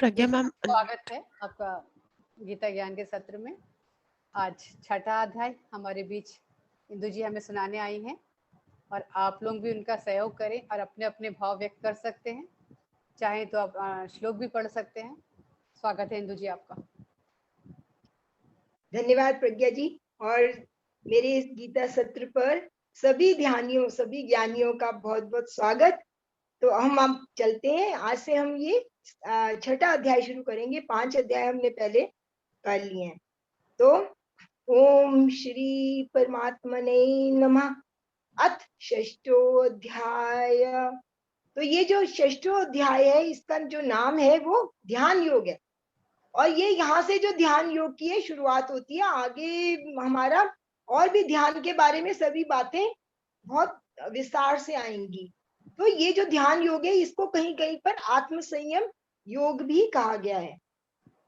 प्रज्ञा ma'am, स्वागत है आपका गीता ज्ञान के सत्र में। आज छठा अध्याय हमारे बीच इंदु जी हमें सुनाने आई हैं और आप लोग भी उनका सहयोग करें और अपने अपने भाव व्यक्त कर सकते हैं। चाहे तो आप श्लोक भी पढ़ सकते हैं। स्वागत है इंदु जी आपका। धन्यवाद प्रज्ञा जी। और मेरे इस गीता सत्र पर सभी ध्यानियों, सभी ज्ञानियों का बहुत बहुत स्वागत। तो हम अब चलते हैं। आज से हम ये छठा अध्याय शुरू करेंगे। 5 अध्याय हमने पहले कर लिए हैं। तो ओम श्री परमात्मने नमः। अथ षष्ठो अध्याय। तो ये जो षष्ठो अध्याय है, इसका जो नाम है वो ध्यान योग है। और ये यहाँ से जो ध्यान योग की है शुरुआत होती है। आगे हमारा और भी ध्यान के बारे में सभी बातें बहुत विस्तार से आएंगी। तो ये जो ध्यान योग है, इसको कहीं कहीं पर आत्म संयम योग भी कहा गया है।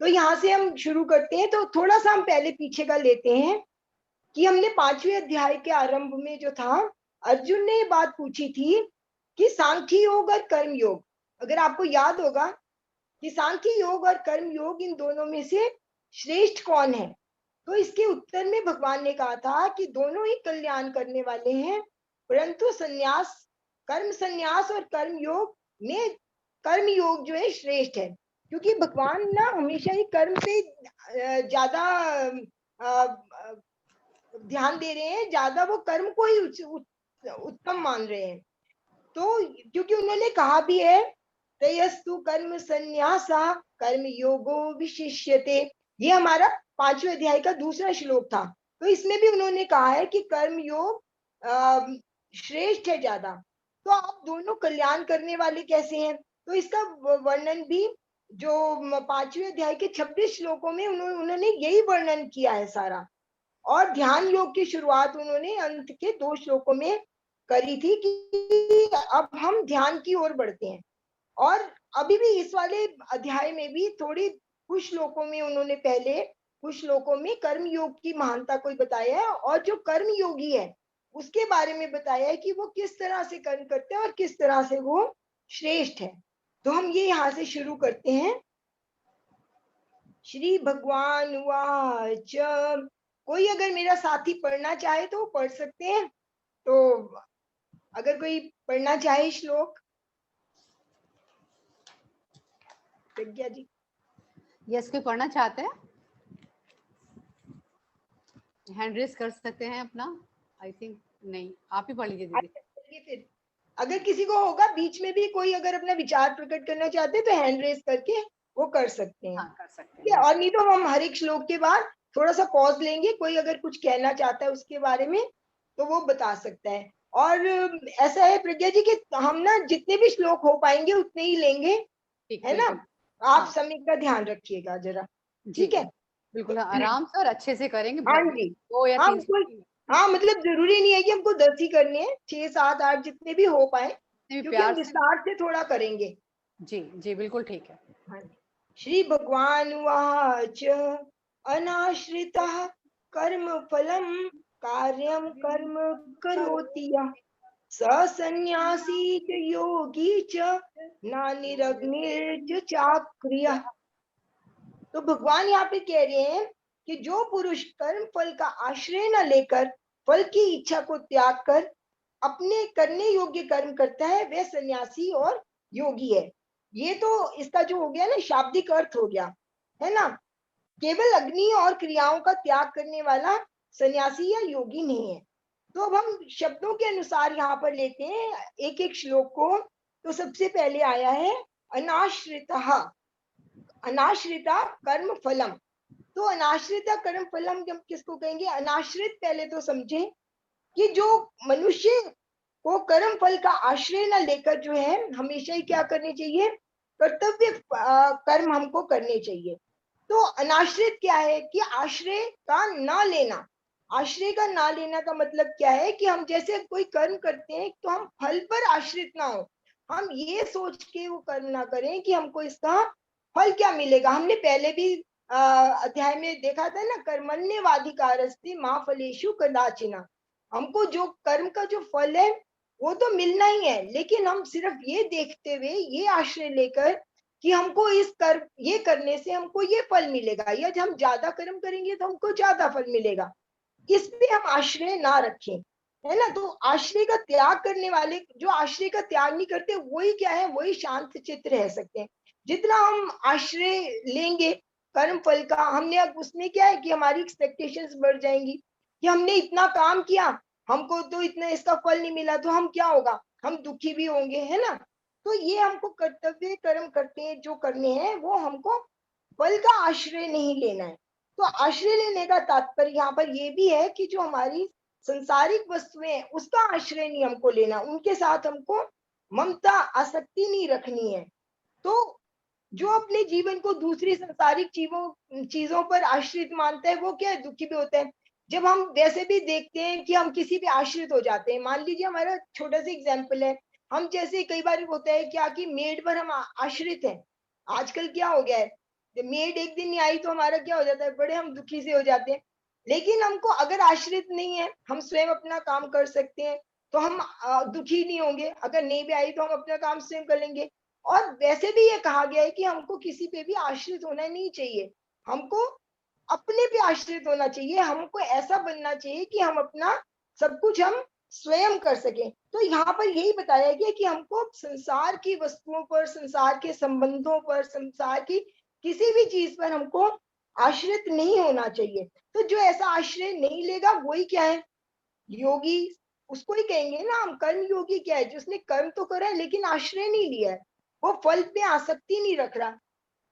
तो यहाँ से हम शुरू करते हैं। तो थोड़ा सा हम पहले पीछे का लेते हैं कि हमने 5वें अध्याय के आरंभ में जो था, अर्जुन ने ये बात पूछी थी कि सांख्य योग और कर्म योग, अगर आपको याद होगा कि सांख्य योग और कर्म योग इन दोनों में से श्रेष्ठ कौन है, तो इसके उत्तर में भगवान ने कहा था कि दोनों ही कल्याण करने वाले हैं, परंतु संन्यास, कर्म संन्यास और कर्म योग में कर्म योग जो है श्रेष्ठ है। क्योंकि भगवान ना हमेशा ही कर्म पे ज्यादा ध्यान दे रहे हैं, ज्यादा वो कर्म को ही उत्तम मान रहे हैं। तो क्योंकि उन्होंने कहा भी है, तयस्तु कर्म संन्यासा कर्म योगो विशिष्यते। ये हमारा 5वें अध्याय का दूसरा श्लोक था। तो इसमें भी उन्होंने कहा है कि कर्म योग श्रेष्ठ है ज्यादा। तो आप दोनों कल्याण करने वाले कैसे हैं, तो इसका वर्णन भी जो 5वें अध्याय के 26 श्लोकों में उन्होंने यही वर्णन किया है सारा। और ध्यान योग की शुरुआत उन्होंने अंत के 2 श्लोकों में करी थी कि अब हम ध्यान की ओर बढ़ते हैं। और अभी भी इस वाले अध्याय में भी थोड़ी कुछ श्लोकों में उन्होंने पहले कुछ श्लोकों में कर्म योग की महानता को बताया है, और जो कर्म योगी है उसके बारे में बताया है कि वो किस तरह से कर्म करते हैं और किस तरह से वो श्रेष्ठ है। तो हम ये यहाँ से शुरू करते हैं। श्री भगवान वाच। कोई अगर मेरा साथी पढ़ना चाहे तो पढ़ सकते हैं। तो अगर कोई पढ़ना चाहे श्लोक, प्रज्ञा जी। यस, कोई पढ़ना चाहते हैं हैंड रेस कर सकते हैं अपना। आई थिंक नहीं, आप ही पढ़ लीजिए दीदी। फिर अगर किसी को होगा बीच में भी कोई अगर अपना विचार प्रकट करना चाहते हैं तो हैंड रेस करके वो कर सकते हैं। हाँ, कर सकते हैं। और नहीं तो हम हर एक श्लोक के बाद थोड़ा सा पॉज लेंगे। कोई अगर कुछ कहना चाहता है उसके बारे में तो वो बता सकता है। और ऐसा है प्रज्ञा जी कि हम ना जितने भी श्लोक हो पाएंगे उतने ही लेंगे, है ना। आप समय का ध्यान रखिएगा जरा, ठीक है। बिल्कुल आराम से और अच्छे से करेंगे। हाँ जी, 2 या 3 हाँ मतलब जरूरी नहीं है कि हमको 10 ही करने हैं, 6, 7, 8 जितने भी हो पाए, क्योंकि हम विस्तार से थोड़ा करेंगे। जी जी बिल्कुल ठीक है। हाँ, श्री भगवान वाच। अनाश्रितः कर्म फलम कार्यम कर्म करोति यः स सन्यासी च योगी च नानिरग्निर्च चाक्रियः। तो भगवान यहाँ पे कह रहे हैं कि जो पुरुष कर्म फल का आश्रय न लेकर फल की इच्छा को त्याग कर अपने करने योग्य कर्म करता है, वह सन्यासी और योगी है। ये तो इसका जो हो गया ना शाब्दिक अर्थ हो गया, है ना। केवल अग्नि और क्रियाओं का त्याग करने वाला सन्यासी या योगी नहीं है। तो अब हम शब्दों के अनुसार यहाँ पर लेते हैं एक एक श्लोक को। तो सबसे पहले आया है अनाश्रितः। अनाश्रिता कर्म फलम। तो अनाश्रिता कर्म फलम किसको कहेंगे? अनाश्रित पहले तो समझे कि जो मनुष्य को कर्म फल का आश्रय न लेकर जो है हमेशा ही क्या करने चाहिए, कर्तव्य कर्म हमको करने चाहिए। तो अनाश्रित क्या है कि आश्रय का ना लेना। आश्रय का ना लेना का मतलब क्या है कि हम जैसे कोई कर्म करते हैं तो हम फल पर आश्रित ना हो। हम ये सोच के वो कर्म ना करें कि हमको इसका फल क्या मिलेगा। हमने पहले भी अध्याय में देखा था ना, कर्मण्यवाधिकारस्ते मा फलेषु कदाचिना। हमको जो कर्म का जो फल है वो तो मिलना ही है, लेकिन हम सिर्फ ये देखते हुए ये आश्रय लेकर कि हमको ये करने से हमको ये फल मिलेगा, या जब हम ज्यादा कर्म करेंगे तो हमको ज्यादा फल मिलेगा, इस पे हम आश्रय ना रखें, है ना। तो आश्रय का त्याग करने वाले, जो आश्रय का त्याग नहीं करते, वही क्या है, वही शांत चित्त रह सकते हैं। जितना हम आश्रय लेंगे कर्म फल का, हमने अब उसमें क्या है कि हमारी एक्सपेक्टेशंस बढ़ जाएंगी कि हमने इतना काम किया, हमको तो इतना इसका फल नहीं मिला, तो हम क्या होगा, हम दुखी भी होंगे, है ना। तो ये हमको कर्तव्य कर्म करते हैं जो करने हैं, वो हमको फल का आश्रय नहीं लेना है। तो आश्रय लेने का तात्पर्य यहाँ पर ये भी है कि जो हमारी संसारिक वस्तुएं हैं उसका आश्रय नहीं हमको लेना, उनके साथ हमको ममता आसक्ति नहीं रखनी है। तो जो अपने जीवन को दूसरी संसारिक चीजों पर आश्रित मानता है, वो क्या है, दुखी भी होता है। जब हम वैसे भी देखते हैं कि हम किसी पे आश्रित हो जाते हैं, मान लीजिए हमारा छोटा सा एग्जाम्पल है, हम जैसे कई बार होता है क्या कि मेड पर हम आश्रित हैं। आजकल क्या हो गया है, मेड एक दिन नहीं आई तो हमारा क्या हो जाता है, बड़े हम दुखी से हो जाते हैं। लेकिन हमको अगर आश्रित नहीं है, हम स्वयं अपना काम कर सकते हैं, तो हम दुखी नहीं होंगे। अगर नहीं भी आई तो हम अपना काम स्वयं कर लेंगे। और वैसे भी ये कहा गया है कि हमको किसी पे भी आश्रित होना नहीं चाहिए, हमको अपने पे आश्रित होना चाहिए। हमको ऐसा बनना चाहिए कि हम अपना सब कुछ हम स्वयं कर सकें। तो यहाँ पर यही बताया गया कि हमको संसार की वस्तुओं पर, संसार के संबंधों पर, संसार की किसी भी चीज पर हमको आश्रित नहीं होना चाहिए। तो जो ऐसा आश्रय नहीं लेगा वही क्या है, योगी। उसको ही कहेंगे ना हम, कर्म योगी क्या है, जिसने कर्म तो करा है लेकिन आश्रय नहीं लिया है, वो फल पे आसक्ति नहीं रख रहा,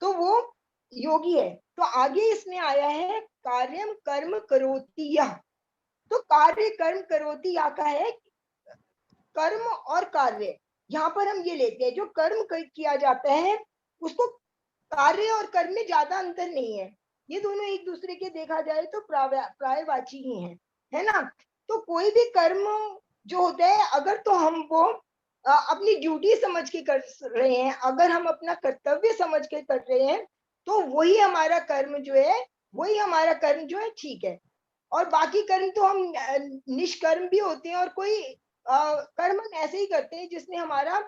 तो वो योगी है। तो आगे इसमें आया है कार्यम कर्म करोति यह। तो कार्य कर्म करोति या का है कर्म और कार्य। यहाँ पर हम ये लेते हैं जो कर्म किया जाता है उसको, कार्य और कर्म में ज्यादा अंतर नहीं है, ये दोनों एक दूसरे के देखा जाए तो प्रायवाची ही है ना। तो कोई भी कर्म जो होता है, अगर तो हम वो अपनी ड्यूटी समझ के कर रहे हैं, अगर हम अपना कर्तव्य समझ के कर रहे हैं, तो वही हमारा कर्म जो है, वही हमारा कर्म जो है ठीक है। और बाकी कर्म तो हम निष्कर्म भी होते हैं, और कोई कर्म हम ऐसे ही करते हैं जिसमें हमारा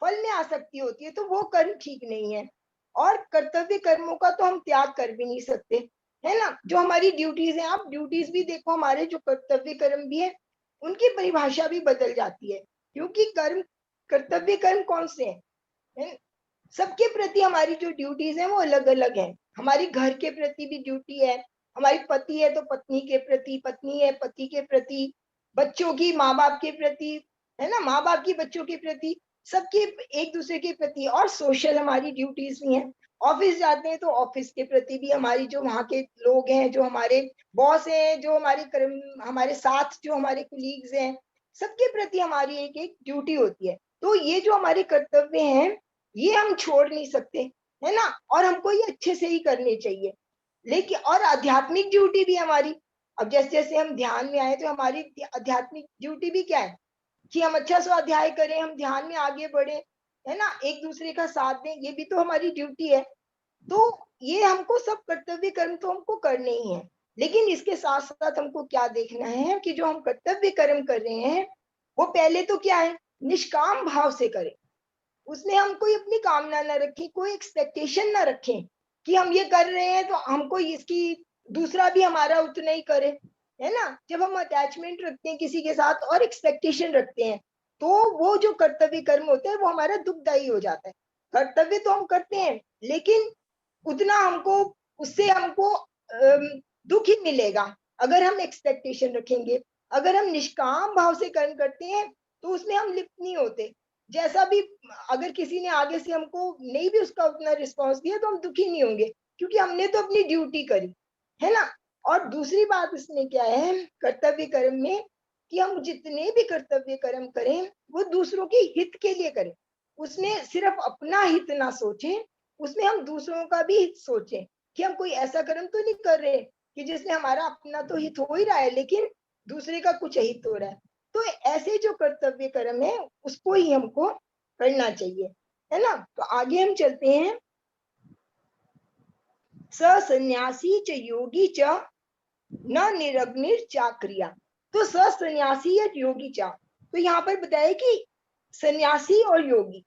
फल में आसक्ति होती है, तो वो कर्म ठीक नहीं है। और कर्तव्य कर्मों का तो हम त्याग कर भी नहीं सकते, है ना। जो हमारी ड्यूटीज हैं, आप ड्यूटीज भी देखो, हमारे जो कर्तव्य कर्म भी है उनकी परिभाषा भी बदल जाती है, क्योंकि कर्म, कर्तव्य कर्म कौन से हैं, सबके प्रति हमारी जो ड्यूटीज हैं वो अलग अलग हैं। हमारी घर के प्रति भी ड्यूटी है, हमारी पति है तो पत्नी के प्रति, पत्नी है पति के प्रति, बच्चों की माँ बाप के प्रति, है ना, माँ बाप की बच्चों के प्रति, सबके एक दूसरे के प्रति। और सोशल हमारी ड्यूटीज भी हैं, ऑफिस जाते हैं तो ऑफिस के प्रति भी हमारी, जो वहाँ के लोग हैं, जो हमारे बॉस हैं, जो हमारे कर्म, हमारे साथ जो हमारे कुलीग्स हैं, सबके प्रति हमारी एक एक ड्यूटी होती है। तो ये जो हमारे कर्तव्य हैं ये हम छोड़ नहीं सकते, है ना, और हमको ये अच्छे से ही करने चाहिए। लेकिन और आध्यात्मिक ड्यूटी भी हमारी, अब जैसे जैसे हम ध्यान में आए तो हमारी आध्यात्मिक ड्यूटी भी क्या है कि हम अच्छा स्वाध्याय करें, हम ध्यान में आगे बढ़े, है ना, एक दूसरे का साथ दें, ये भी तो हमारी ड्यूटी है। तो ये हमको सब कर्तव्य कर्म तो हमको करने ही है, लेकिन इसके साथ साथ हमको क्या देखना है कि जो हम कर्तव्य कर्म कर रहे हैं वो पहले तो क्या है, निष्काम भाव से करें। उसमें हम कोई अपनी कामना ना रखें, कोई एक्सपेक्टेशन ना रखें कि हम ये कर रहे हैं तो हमको इसकी दूसरा भी हमारा उतना ही करे, है ना। जब हम अटैचमेंट रखते हैं किसी के साथ और एक्सपेक्टेशन रखते हैं, तो वो जो कर्तव्य कर्म होता है वो हमारा दुखदायी हो जाता है। कर्तव्य तो हम करते हैं लेकिन उतना हमको, उससे हमको दुख ही मिलेगा। अगर हम एक्सपेक्टेशन रखेंगे, अगर हम निष्काम भाव से कर्म करते हैं तो उसमें हम लिप्त नहीं होते। जैसा भी, अगर किसी ने आगे से हमको नहीं भी उसका उतना रिस्पॉन्स दिया तो हम दुखी नहीं होंगे, क्योंकि हमने तो अपनी ड्यूटी करी, है ना। और दूसरी बात इसमें क्या है कर्तव्य कर्म में, कि हम जितने भी कर्तव्य कर्म करें वो दूसरों के हित के लिए करें, उसमें सिर्फ अपना हित ना सोचें, उसमें हम दूसरों का भी हित सोचें, कि हम कोई ऐसा कर्म तो नहीं कर रहे कि जिसमें हमारा अपना तो हित हो ही रहा है लेकिन दूसरे का कुछ हित हो रहा है। तो ऐसे जो कर्तव्य कर्म है उसको ही हमको करना चाहिए, है ना। तो आगे हम चलते हैं, स सन्यासी च योगी च न निरग्निर चाक्रिया। तो स सन्यासी या योगी चा, तो यहाँ पर बताया कि सन्यासी और योगी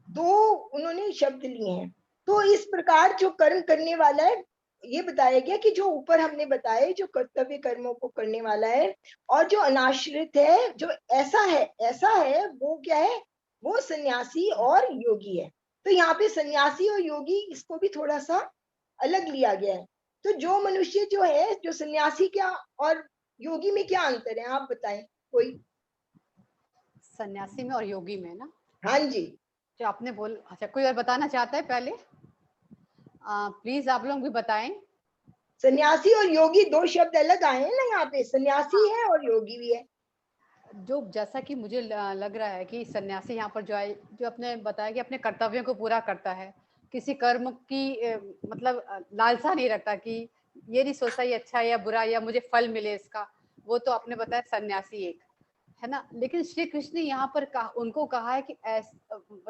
दो उन्होंने शब्द लिए हैं। तो इस प्रकार जो कर्म करने वाला है, ये बताया गया कि जो ऊपर हमने बताया जो कर्तव्य कर्मों को करने वाला है और जो अनाश्रित है, जो ऐसा है वो क्या है, वो सन्यासी और योगी है। तो यहाँ पे सन्यासी और योगी इसको भी थोड़ा सा अलग लिया गया है। तो जो मनुष्य जो है, जो सन्यासी क्या और योगी में क्या अंतर है, आप बताएं कोई। सन्यासी में और योगी में ना, हाँ जी, जो आपने बोल, अच्छा कोई और बताना चाहता है पहले? प्लीज आप लोग भी बताएं। सन्यासी और योगी दो शब्द अलग आए हैं ना यहाँ पे, सन्यासी है और योगी भी है। जो जैसा कि मुझे लग रहा है कि सन्यासी यहाँ पर जो है, जो अपने बताया कि अपने कर्तव्यों को पूरा करता है, किसी कर्म की मतलब लालसा नहीं रखता कि ये नहीं सोचता ये अच्छा है या बुरा या मुझे फल मिले इसका, वो तो आपने बताया सन्यासी एक है ना। लेकिन श्री कृष्ण ने यहाँ पर उनको कहा है कि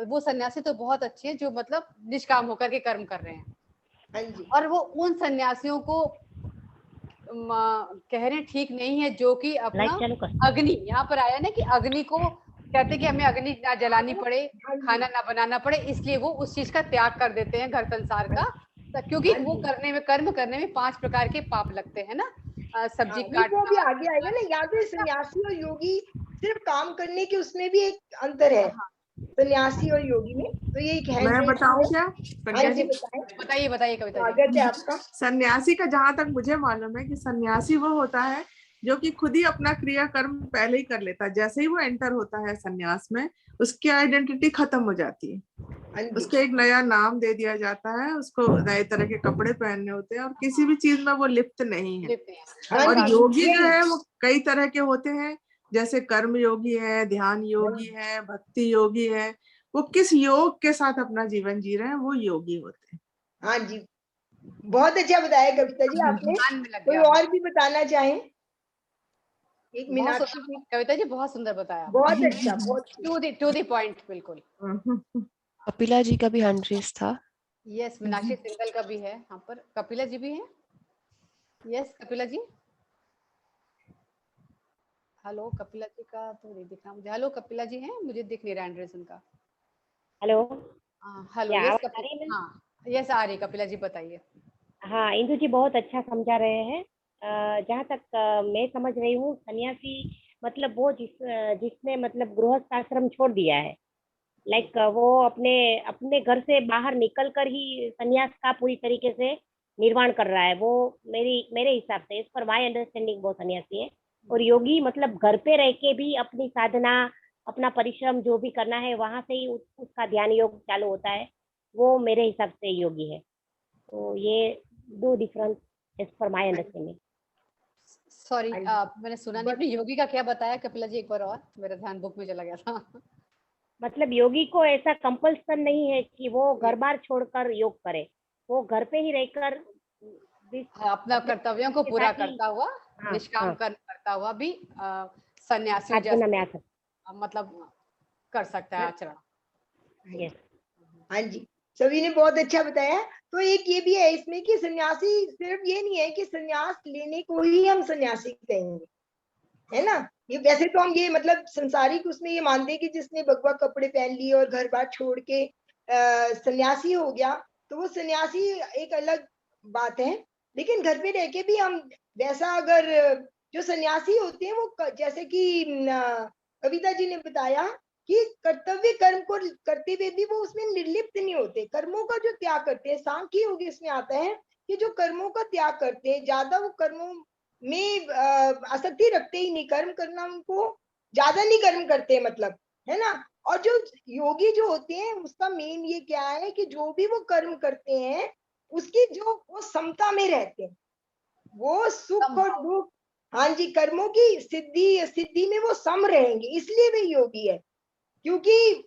वो सन्यासी तो बहुत अच्छे हैं जो मतलब निष्काम होकर के कर्म कर रहे हैं, हाँ जी, और वो उन सन्यासियों को कह रहे हैं ठीक नहीं है जो कि अपना अग्नि, यहाँ पर आया ना कि अग्नि को कहते कि हमें अग्नि ना जलानी पड़े, हाँ जी, खाना ना बनाना पड़े, इसलिए वो उस चीज का त्याग कर देते हैं घर संसार का, क्योंकि हाँ वो जी। करने में कर्म करने में 5 प्रकार के पाप लगते हैं ना, हाँ, सब्जी नहीं वो भी काटना, आगे आएगा ना, यहाँ पे सन्यासी और योगी सिर्फ काम करने के उसमें भी एक अंतर है, हाँ सन्यासी और योगी में। तो ये एक हैंड मैं रेज बताऊं है। क्या हाँ प्रज्ञा जी, जी? बताएं, बताइए बताइए कविता जी। स्वागत है आपका। सन्यासी का जहां तक मुझे मालूम है कि सन्यासी वो होता है जो कि खुद ही अपना क्रिया कर्म पहले ही कर लेता है। जैसे ही वो एंटर होता है सन्यास में, उसकी आइडेंटिटी खत्म हो जाती है, हाँ जी, उसको एक नया नाम दे दिया जाता है, उसको नए तरह के कपड़े पहनने होते हैं और किसी भी चीज में वो लिप्त नहीं है। लिपते हैं हाँ और जी, योगी जो यही, है वो कई तरह के होते हैं, जैसे कर्म योगी है, ध्यान योगी है, भक्ति योगी है। वो किस योग के साथ अपना जीवन जी रहे हैं वो योगी होते हैं। हाँ जी, बहुत अच्छा बताया कविता जी आपने। ध्यान में लग कोई गया, हाँ। और भी बताना चाहें? एक बहुत मीनाक्षी सुंदर जी, कविता जी, बहुत सुंदर बताया बहुत आपने, अच्छा, बहुत टू दी पॉइंट बिल्कुल। कपिला जी का भी हैंड रेस था। यस, मीनाक्षी सिंगल का भी है यहाँ पर, कपिला जी भी हैं। यस कपिला जी, हेलो कपिला जी का तो नहीं दिख रहा मुझे, हेलो कपिला जी हैं, मुझे दिख नहीं रहा एंड्रेस उनका। हेलो, हेलो, क्या यस आवाज आ रही है? हाँ, यस आ रही, कपिला जी बताइए। हाँ, इंदु जी बहुत अच्छा समझा रहे हैं। जहाँ तक मैं समझ रही हूँ, सन्यासी मतलब वो जिसने मतलब गृहस्थ आश्रम छोड़ दिया है, लाइक वो अपने अपने घर से बाहर निकल कर ही सन्यास का पूरी तरीके से निर्माण कर रहा है। वो मेरे हिसाब से, इस पर माय अंडरस्टैंडिंग, वो सन्यासी है। और योगी मतलब घर पे रह के भी अपनी साधना, अपना परिश्रम जो भी करना है वहां से ही उसका ध्यान योग चालू होता है, वो मेरे हिसाब से योगी है। तो ये दो difference as per my understanding. Sorry अच्छा। मैंने सुना नहीं, अपनी योगी का क्या बताया कपिला जी, एक बार और, मेरा ध्यान बुक में चला गया था। मतलब योगी को ऐसा कंपल्सन नहीं है कि वो घर बार छोड़कर योग करे, वो घर पे ही रहकर अपना अपने कर्तव्यों को के पूरा साथ ही, करता हुआ, हाँ निष्काम हाँ, कर्म करता हुआ भी सन्यासियों साधना में जैसे आ सकते। मतलब कर सकता है आचरण। यस, हाँ जी, सभी ने बहुत अच्छा बताया। तो एक ये भी है इसमें कि सन्यासी सिर्फ ये नहीं है कि सन्यास लेने को ही हम सन्यासी कहेंगे, है ना। ये वैसे तो हम ये मतलब संसारिक उसमें ये मानते हैं कि जिसने भगवा कपड़े पहन लिए और घर बार छोड़ के सन्यासी हो गया, तो वो सन्यासी एक अलग बात है। लेकिन घर पे रह के भी हम वैसा, अगर जो सन्यासी होते हैं वो जैसे कि कविता जी ने बताया कि कर्तव्य कर्म को करते हुए भी वो उसमें निर्लिप्त नहीं होते, कर्मों का जो त्याग करते हैं। सांख्य योग इसमें आता है कि जो कर्मों का त्याग करते हैं, ज्यादा वो कर्मों में आसक्ति रखते ही नहीं, कर्म करना उनको ज्यादा नहीं कर्म करते, मतलब, है ना। और जो योगी जो होते हैं उसका मेन ये क्या है कि जो भी वो कर्म करते हैं उसकी जो वो समता में रहते हैं, वो सुख और संभव, दुख, हाँ जी, कर्मों की सिद्धि सिद्धि में वो सम रहेंगे, इसलिए वे योगी है। क्योंकि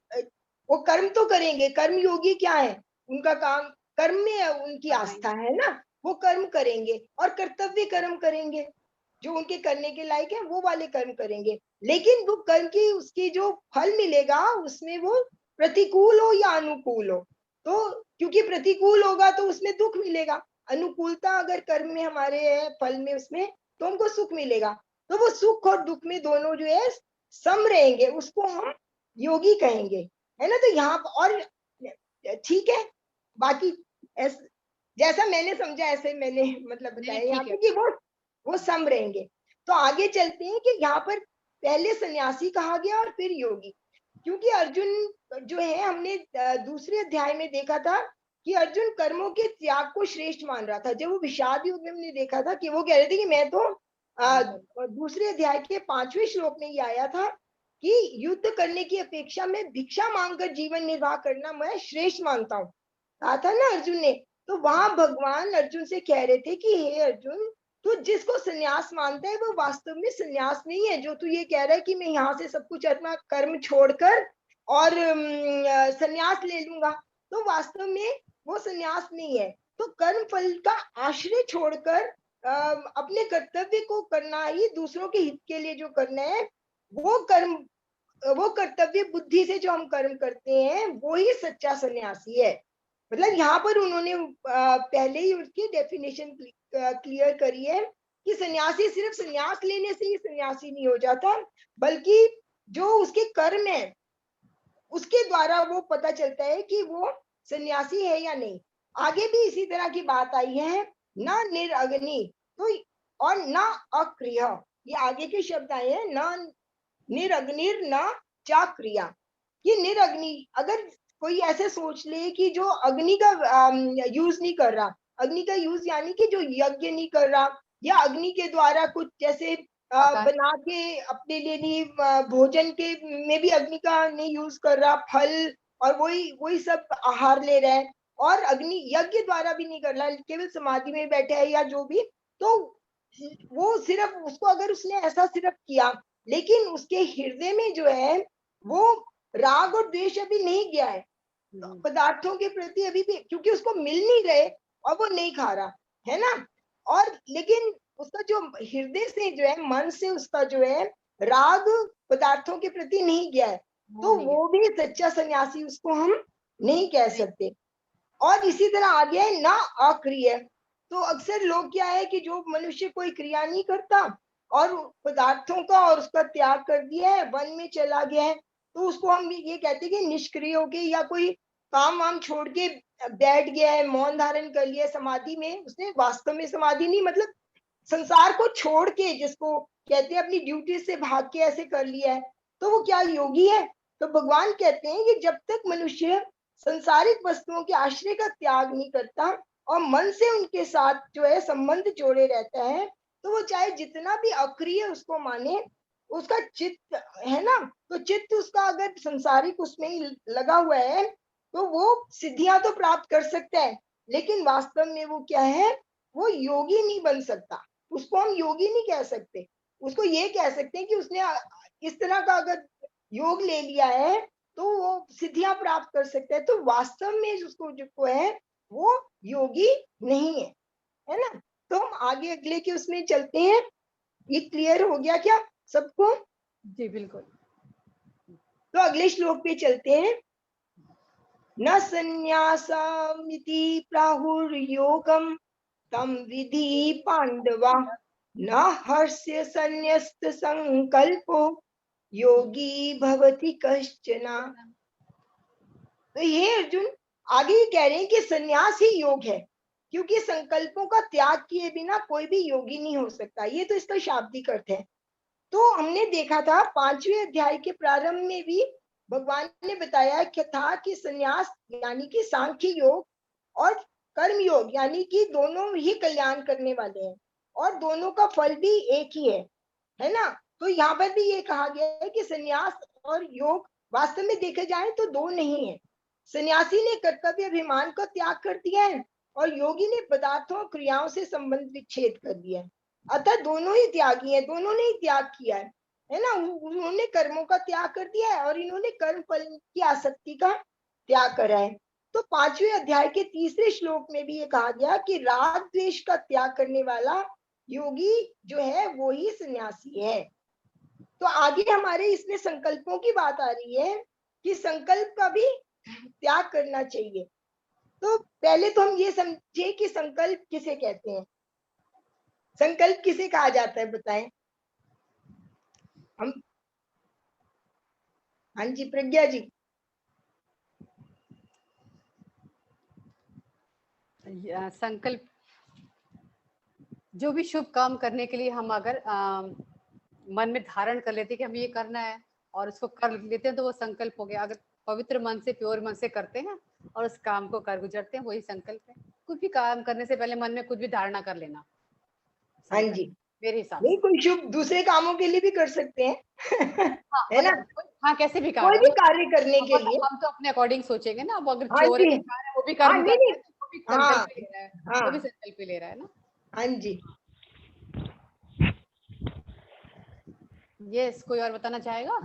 वो कर्म तो करेंगे, कर्म योगी क्या है, उनका काम कर्म में है, उनकी करना ही आस्था है ना, वो कर्म करेंगे और कर्तव्य कर्म करेंगे, जो उनके करने के लायक है वो वाले कर्म करेंगे। लेकिन वो कर्म की उसकी जो फल मिलेगा उसमें वो प्रतिकूल हो या अनुकूल हो, तो क्योंकि प्रतिकूल होगा तो उसमें दुख मिलेगा, अनुकूलता अगर कर्म में हमारे है फल में उसमें, तो हमको सुख मिलेगा। तो वो सुख और दुख में दोनों जो है सम रहेंगे, उसको हम योगी कहेंगे, है ना। तो यहाँ और ठीक है, बाकी जैसा मैंने समझा ऐसे मैंने मतलब बताया यहाँ पे कि वो सम रहेंगे। तो आगे चलते हैं कि यहाँ पर पहले सन्यासी कहा गया और फिर योगी, क्योंकि अर्जुन जो है हमने दूसरे अध्याय में देखा था कि अर्जुन कर्मों के त्याग को श्रेष्ठ मान रहा था। जब वो विषाद युग में हमने देखा था कि वो कह रहे थे कि मैं तो दूसरे अध्याय के 5वें श्लोक में ये आया था कि युद्ध करने की अपेक्षा में भिक्षा मांगकर जीवन निर्वाह करना मैं श्रेष्ठ मानता हूँ, कहा था ना अर्जुन ने। तो वहां भगवान अर्जुन से कह रहे थे कि हे अर्जुन, तू जिसको संन्यास मानता है वो वास्तव में संन्यास नहीं है। जो तू ये कह रहा है कि मैं यहाँ से सब कुछ अपना कर्म छोड़कर और संन्यास ले लूंगा, तो वास्तव में वो संन्यास नहीं है। तो कर्म फल का आश्रय छोड़कर अपने कर्तव्य को करना ही, दूसरों के हित के लिए जो करना है वो कर्म, वो कर्तव्य बुद्धि से जो हम कर्म करते हैं वो ही सच्चा सन्यासी है। मतलब यहाँ पर उन्होंने पहले ही उसकी डेफिनेशन क्लियर करी है कि सन्यासी सिर्फ सन्यास लेने से ही सन्यासी नहीं हो जाता, बल्कि जो उसके कर्म है उसके द्वारा वो पता चलता है कि वो सन्यासी है या नहीं। आगे भी इसी तरह की बात आई है, न निरअग्नि तो और न अक्रिय, ये आगे के शब्द आए हैं, न निरग्निर न चाक्रिया। ये निरग्नि, अगर कोई ऐसे सोच ले कि जो अग्नि का यूज नहीं कर रहा, अग्नि का यूज यानी कि जो यज्ञ नहीं कर रहा या अग्नि के द्वारा कुछ जैसे बना के अपने लिए नहीं, भोजन के में भी अग्नि का नहीं यूज कर रहा, फल और वही वही सब आहार ले रहा है, और अग्नि यज्ञ द्वारा भी नहीं कर रहा, केवल समाधि में बैठा है या जो भी, तो वो सिर्फ उसको अगर उसने ऐसा सिर्फ किया, लेकिन उसके हृदय में जो है वो राग और द्वेष अभी नहीं गया है पदार्थों के प्रति अभी भी, क्योंकि उसको मिल नहीं रहे और वो नहीं खा रहा है ना। और लेकिन उसका जो हृदय से जो है, मन से उसका जो है राग पदार्थों के प्रति नहीं गया है, तो वो भी सच्चा सन्यासी उसको हम नहीं कह सकते। और इसी तरह आगे है ना अक्रिय। तो अक्सर लोग क्या है कि जो मनुष्य कोई क्रिया नहीं करता और पदार्थों का और उसका त्याग कर दिया है, वन में चला गया है, तो उसको हम ये कहते हैं कि निष्क्रिय हो के या कोई काम वाम छोड़ के बैठ गया है, मौन धारण कर लिया समाधि में, उसने वास्तव में समाधि नहीं, मतलब संसार को छोड़ के, जिसको कहते हैं अपनी ड्यूटी से भाग के ऐसे कर लिया है, तो वो क्या योगी है? तो भगवान कहते हैं कि जब तक मनुष्य संसारिक वस्तुओं के आश्रय का त्याग नहीं करता और मन से उनके साथ जो है संबंध जोड़े रहता है, तो वो चाहे जितना भी अक्रिय उसको माने, उसका चित्त है ना, तो चित्त उसका अगर संसारिक उसमें ही लगा हुआ है तो वो सिद्धियां तो प्राप्त कर सकता है, लेकिन वास्तव में वो क्या है, वो योगी नहीं बन सकता। उसको हम योगी नहीं कह सकते, उसको ये कह सकते हैं कि उसने इस तरह का अगर योग ले लिया है तो वो सिद्धियां प्राप्त कर सकता है, तो वास्तव में उसको जो है वो योगी नहीं है, है ना। तो हम आगे अगले के उसमें चलते हैं। ये क्लियर हो गया क्या सबको? जी बिल्कुल। तो अगले श्लोक पे चलते हैं। न संन्यासमिति प्राहुर्योगम तम विधि पांडवा न हर्ष्य संन्यस्त संकल्पो योगी भवति कश्चना। तो ये अर्जुन आगे ही कह रहे हैं कि संन्यास ही योग है, क्योंकि संकल्पों का त्याग किए बिना कोई भी योगी नहीं हो सकता। ये तो इसका शाब्दिक अर्थ है। तो हमने देखा था 5वें अध्याय के प्रारंभ में भी भगवान ने बताया कि था कि संन्यास यानी कि सांख्य योग और कर्म योग यानी कि दोनों ही कल्याण करने वाले हैं और दोनों का फल भी एक ही है ना। तो यहाँ पर भी ये कहा गया है कि संन्यास और योग वास्तव में देखे जाए तो दो नहीं है। सन्यासी ने कर्तव्य अभिमान का त्याग कर दिया है और योगी ने पदार्थों और क्रियाओं से संबंध विच्छेद कर दिया है। अतः दोनों ही त्यागी हैं, दोनों ने ही त्याग किया है ना। उन्होंने कर्मों का त्याग कर दिया है और इन्होंने कर्म फल की आसक्ति का त्याग करा है। तो 5वें अध्याय के 3रे श्लोक में भी ये कहा गया कि राग द्वेष का त्याग करने वाला योगी जो है वो ही सन्यासी है। तो आगे हमारे इसमें संकल्पों की बात आ रही है कि संकल्प का भी त्याग करना चाहिए। तो पहले तो हम ये समझे कि संकल्प किसे कहते हैं, संकल्प किसे कहा जाता है बताएं हम। हाँ जी प्रज्ञा जी। संकल्प, जो भी शुभ काम करने के लिए हम अगर मन में धारण कर लेते हैं कि हम ये करना है और उसको कर लेते हैं तो वो संकल्प हो गया। अगर पवित्र मन से, प्योर मन से करते हैं और उस काम को कर गुजरते हैं, वही संकल्प है। कुछ भी काम करने से पहले मन में कुछ भी धारणा कर लेना, हाँ संकल्प, जी, मेरे हिसाब नहीं से। कोई शुभ दूसरे कामों के लिए भी कर सकते हैं हाँ, है ना, मतलब हाँ, कैसे भी कोई कार्य, भी कार्य करने के लिए। हम तो अपने अकॉर्डिंग सोचेंगे ना। अब अगर हाँ चोर है जी, तो कार्य वो भी हाँ कर्म नहीं कर रहा नहीं, है, तो वो भी हाँ संकल्प ही ले रहा है, वो भी हाँ संकल्प ही ले रहा है ना। हाँ जी। यस, कोई और बताना चाहेगा?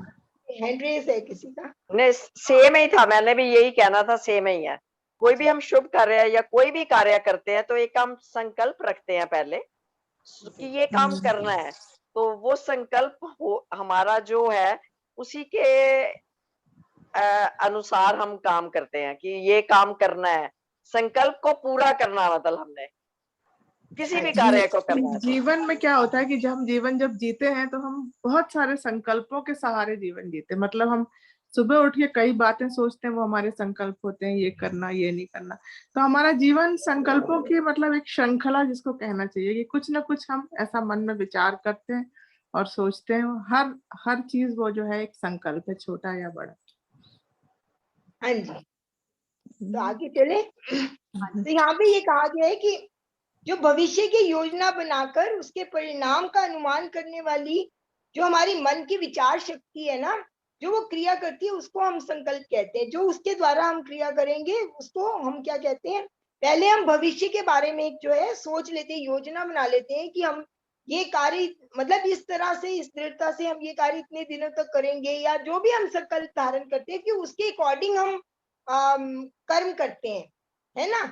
हैंड रेस है किसी का? नहीं, सेम ही था, मैंने भी यही कहना था, सेम ही है। कोई भी हम शुभ कार्य या कोई भी कार्य करते हैं तो एक हम संकल्प रखते हैं पहले कि ये काम करना है, तो वो संकल्प हमारा जो है उसी के अनुसार हम काम करते हैं कि ये काम करना है। संकल्प को पूरा करना, मतलब हमने किसी भी कार्य को करना है तो। जीवन में क्या होता है कि जब जीते हैं तो हम बहुत सारे संकल्पों के सहारे जीवन जीते हैं। मतलब हम सुबह उठ के कई बातें सोचते हैं, वो हमारे संकल्प होते हैं, ये करना, ये नहीं करना। तो हमारा जीवन संकल्पों की मतलब एक श्रृंखला जिसको कहना चाहिए कि कुछ ना कुछ हम ऐसा मन में विचार करते हैं और सोचते हैं। हर चीज वो जो है एक संकल्प है, छोटा या बड़ा। हाँ जी, तो आगे चले। तो यहाँ पे ये कहा गया है कि जो भविष्य की योजना बनाकर उसके परिणाम का अनुमान करने वाली जो हमारी मन की विचार शक्ति है ना, जो वो क्रिया करती है, उसको हम संकल्प कहते हैं। जो उसके द्वारा हम क्रिया करेंगे उसको हम क्या कहते हैं? पहले हम भविष्य के बारे में जो है सोच लेते हैं, योजना बना लेते हैं कि हम ये कार्य, मतलब इस तरह से, इस दृढ़ता से हम ये कार्य इतने दिनों तक करेंगे, या जो भी हम संकल्प धारण करते हैं कि उसके अकॉर्डिंग हम कर्म करते हैं, है ना।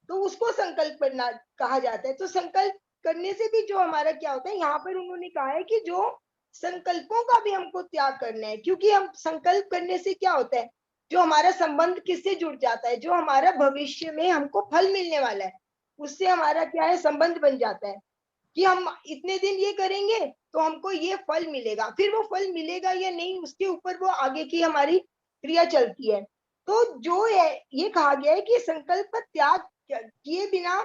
तो उसको संकल्प करना कहा जाता है। तो संकल्प करने से भी जो हमारा क्या होता है, यहाँ पर उन्होंने कहा है कि जो संकल्पों का भी हमको त्याग करना है, क्योंकि हम संकल्प करने से क्या होता है, जो हमारा संबंध किससे जुड़ जाता है, जो हमारा भविष्य में हमको फल मिलने वाला है, उससे हमारा क्या है, संबंध बन जाता है कि हम इतने दिन ये करेंगे तो हमको ये फल मिलेगा। फिर वो फल मिलेगा या नहीं, उसके ऊपर वो आगे की हमारी क्रिया चलती है। तो जो है, ये कहा गया है कि संकल्प का त्याग किए बिना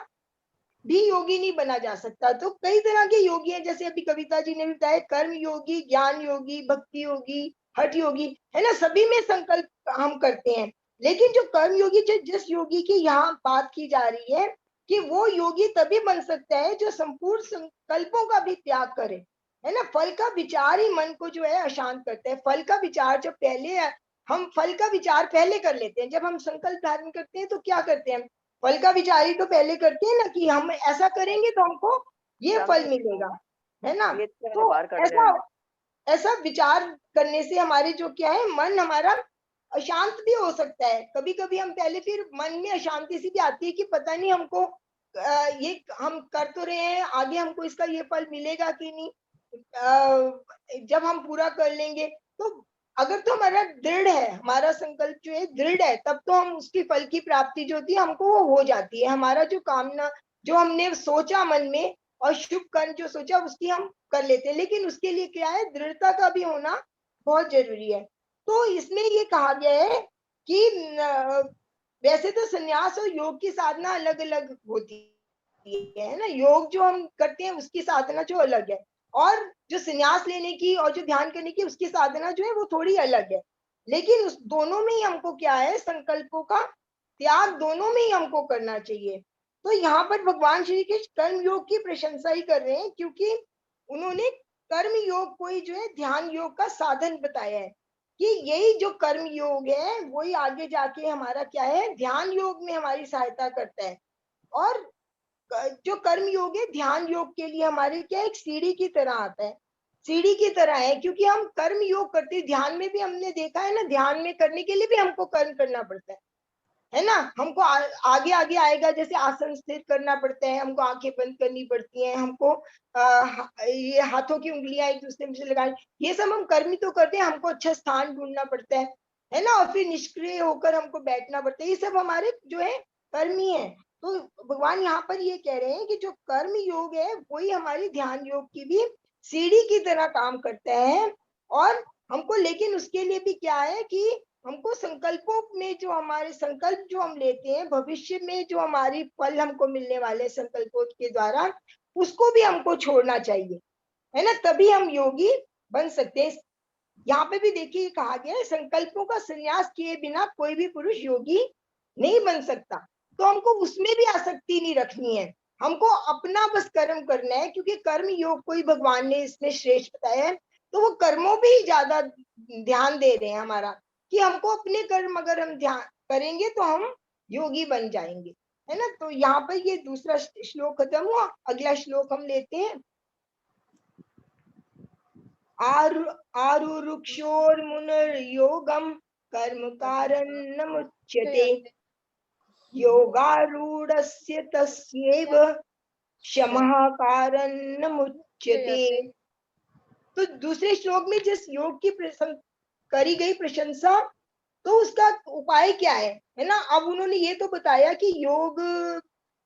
भी योगी नहीं बना जा सकता। तो कई तरह के योगी हैं, जैसे अभी कविता जी ने भी बताया, कर्म योगी, ज्ञान योगी, भक्ति योगी, हठ योगी, है ना। सभी में संकल्प हम करते हैं, लेकिन जो कर्म योगी, जिस योगी की यहाँ बात की जा रही है कि वो योगी तभी बन सकता है जो संपूर्ण संकल्पों का भी त्याग करे, है ना। फल का विचार ही मन को जो है अशांत करता है। फल का विचार जब पहले, हम फल का विचार पहले कर लेते हैं, जब हम संकल्प धारण करते हैं तो क्या करते हैं, फल का विचार ही तो पहले करते हैं ना, कि हम ऐसा करेंगे तो हमको ये फल मिलेगा, है ना। तो ऐसा ऐसा विचार करने से हमारे जो क्या है, मन हमारा अशांत भी हो सकता है। कभी कभी हम पहले, फिर मन में अशांति सी भी आती है कि पता नहीं हमको ये हम कर तो रहे हैं, आगे हमको इसका ये फल मिलेगा कि नहीं। जब हम पूरा कर लेंगे तो अगर तो हमारा दृढ़ है, हमारा संकल्प जो है दृढ़ है, तब तो हम उसकी फल की प्राप्ति जो होती है हमको वो हो जाती है। हमारा जो कामना, जो हमने सोचा मन में, और शुभ कर्म जो सोचा उसकी हम कर लेते हैं। लेकिन उसके लिए क्या है, दृढ़ता का भी होना बहुत जरूरी है। तो इसमें ये कहा गया है कि वैसे तो संन्यास और योग की साधना अलग अलग होती है ना। योग जो हम करते हैं उसकी साधना जो अलग है, और जो संन्यास लेने की और जो ध्यान करने की उसकी साधना जो है वो थोड़ी अलग है। लेकिन उस दोनों में ही हमको क्या है, संकल्पों का त्याग दोनों में ही हमको करना चाहिए। तो यहाँ पर भगवान श्री कृष्ण कर्म योग की प्रशंसा ही कर रहे हैं, क्योंकि उन्होंने कर्म योग को ही जो है ध्यान योग का साधन बताया है, कि यही जो कर्म योग है वही आगे जाके हमारा क्या है, ध्यान योग में हमारी सहायता करता है। और जो कर्म योग है ध्यान योग के लिए हमारे क्या, एक सीढ़ी की तरह आता है, सीढ़ी की तरह है। क्योंकि हम कर्म योग करते हैं, ध्यान में भी हमने देखा है ना, ध्यान में करने के लिए भी हमको कर्म करना पड़ता है ना। हमको आगे आगे आएगा, जैसे आसन स्थिर करना पड़ता है, हमको आंखें बंद करनी पड़ती हैं, हमको ये हाथों की उंगलियां एक दूसरे में से लगानी, ये सब हम कर्म ही तो करते हैं। हमको अच्छा स्थान ढूंढना पड़ता है ना, और फिर निष्क्रिय होकर हमको बैठना पड़ता है। ये सब हमारे जो है कर्म ही है। तो भगवान यहाँ पर ये कह रहे हैं कि जो कर्म योग है वही हमारी ध्यान योग की भी सीढ़ी की तरह काम करता है। और हमको लेकिन उसके लिए भी क्या है कि हमको संकल्पों में जो हमारे संकल्प जो हम लेते हैं, भविष्य में जो हमारी फल हमको मिलने वाले संकल्पों के द्वारा, उसको भी हमको छोड़ना चाहिए, है ना, तभी हम योगी बन सकते हैं। यहाँ पे भी देखिए कहा गया है, संकल्पों का संन्यास किए बिना कोई भी पुरुष योगी नहीं बन सकता। तो हमको उसमें भी आसक्ति नहीं रखनी है, हमको अपना बस कर्म करना है, क्योंकि कर्म योग को ही भगवान ने इसमें श्रेष्ठ बताया है। तो वो कर्मों पे ही ज्यादा ध्यान दे रहे हैं हमारा, कि हमको अपने कर्म अगर हम ध्यान करेंगे तो हम योगी बन जाएंगे, है ना। तो यहाँ पर ये दूसरा श्लोक खत्म हुआ, अगला श्लोक हम लेते हैं। आरुरुक्षोर्मुनिर्योगं कर्म कारणमुच्यते, योगारूढ़स्य तस्यैव शमः कारणमुच्यते। तो दूसरे श्लोक में जिस योग की करी गई प्रशंसा, तो उसका उपाय क्या है ना। अब उन्होंने ये तो बताया कि योग,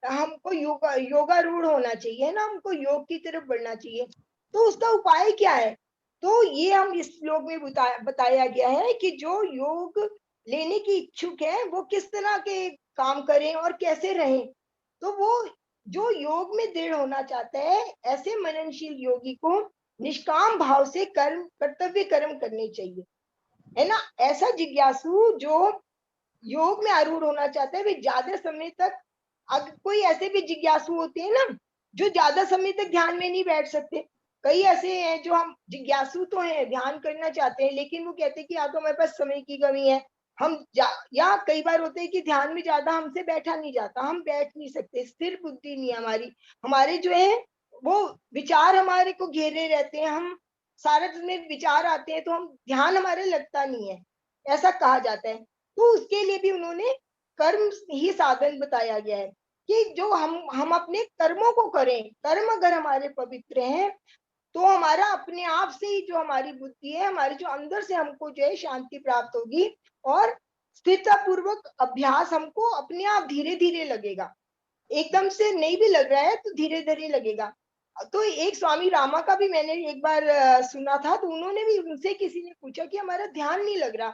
हमको योगारूढ़ होना चाहिए ना, हमको योग की तरफ बढ़ना चाहिए। तो उसका उपाय क्या है, तो ये हम इस श्लोक में बताया गया है कि जो योग लेने की इच्छुक है वो किस तरह के काम करें और कैसे रहें। तो वो जो योग में दृढ़ होना चाहता है, ऐसे मननशील योगी को निष्काम भाव से कर्तव्य कर्म करने चाहिए, है ना। ऐसा जिज्ञासु जो योग में आरूढ़ होना चाहता है, वे ज्यादा समय तक, अगर कोई ऐसे भी जिज्ञासु होते हैं ना जो ज्यादा समय तक ध्यान में नहीं बैठ सकते। कई ऐसे हैं जो हम जिज्ञासु तो हैं, ध्यान करना चाहते हैं, लेकिन वो कहते हैं कि या तो हमारे पास समय की कमी है, या कई बार होते हैं कि ध्यान में ज्यादा हमसे बैठा नहीं जाता, हम बैठ नहीं सकते, स्थिर बुद्धि नहीं है हमारी, हमारे जो है वो विचार हमारे को घेरे रहते हैं, हम सारे में विचार आते हैं तो हम ध्यान हमारे लगता नहीं है, ऐसा कहा जाता है। तो उसके लिए भी उन्होंने कर्म ही साधन बताया गया है, कि जो हम अपने कर्मों को करें, कर्म अगर हमारे पवित्र हैं तो हमारा अपने आप से ही जो हमारी बुद्धि है, हमारे जो अंदर से हमको जो है शांति प्राप्त होगी, और स्थिरता पूर्वक अभ्यास हमको अपने आप धीरे धीरे लगेगा, एकदम से नहीं भी लग रहा है तो धीरे धीरे लगेगा। तो एक स्वामी रामा का भी मैंने एक बार सुना था, तो उन्होंने भी, उनसे किसी ने पूछा कि हमारा ध्यान नहीं लग रहा,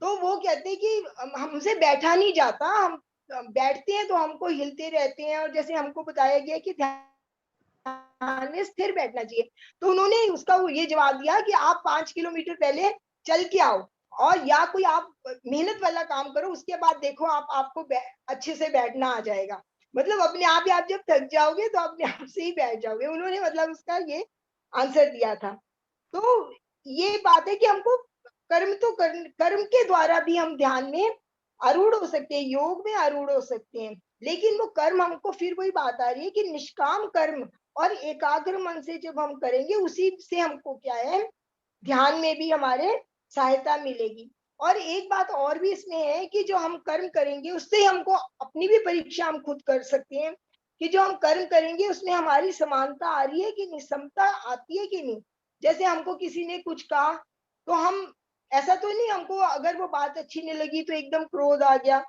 तो वो कहते हैं कि हमसे बैठा नहीं जाता, हम बैठते हैं तो हमको हिलते रहते हैं, और जैसे हमको बताया गया कि ध्यान में स्थिर बैठना चाहिए। तो उन्होंने उसका ये जवाब दिया कि आप 5 किलोमीटर पहले चल के आओ, और या कोई आप मेहनत वाला काम करो, उसके बाद देखो आपको अच्छे से बैठना आ जाएगा। मतलब अपने आप ही आप जब थक जाओगे तो अपने आप से ही बैठ जाओगे। उन्होंने मतलब उसका ये आंसर दिया था। तो ये बात है कि हमको कर्म के द्वारा भी हम ध्यान में आरूढ़ हो सकते हैं, योग में आरूढ़ हो सकते हैं, लेकिन वो कर्म हमको, फिर वही बात आ रही है कि निष्काम कर्म और एकाग्र मन से जब हम करेंगे, उसी से हमको क्या है, ध्यान में भी हमारे सहायता मिलेगी। और एक बात और भी इसमें है कि जो हम कर्म करेंगे उससे हमको अपनी भी परीक्षा हम खुद कर सकते हैं, कि जो हम कर्म करेंगे उसमें हमारी समानता आ रही है कि नहीं, समता आती है कि नहीं। जैसे हमको किसी ने कुछ कहा, तो हम, ऐसा तो नहीं हमको अगर वो बात अच्छी नहीं लगी तो एकदम क्रोध आ गया,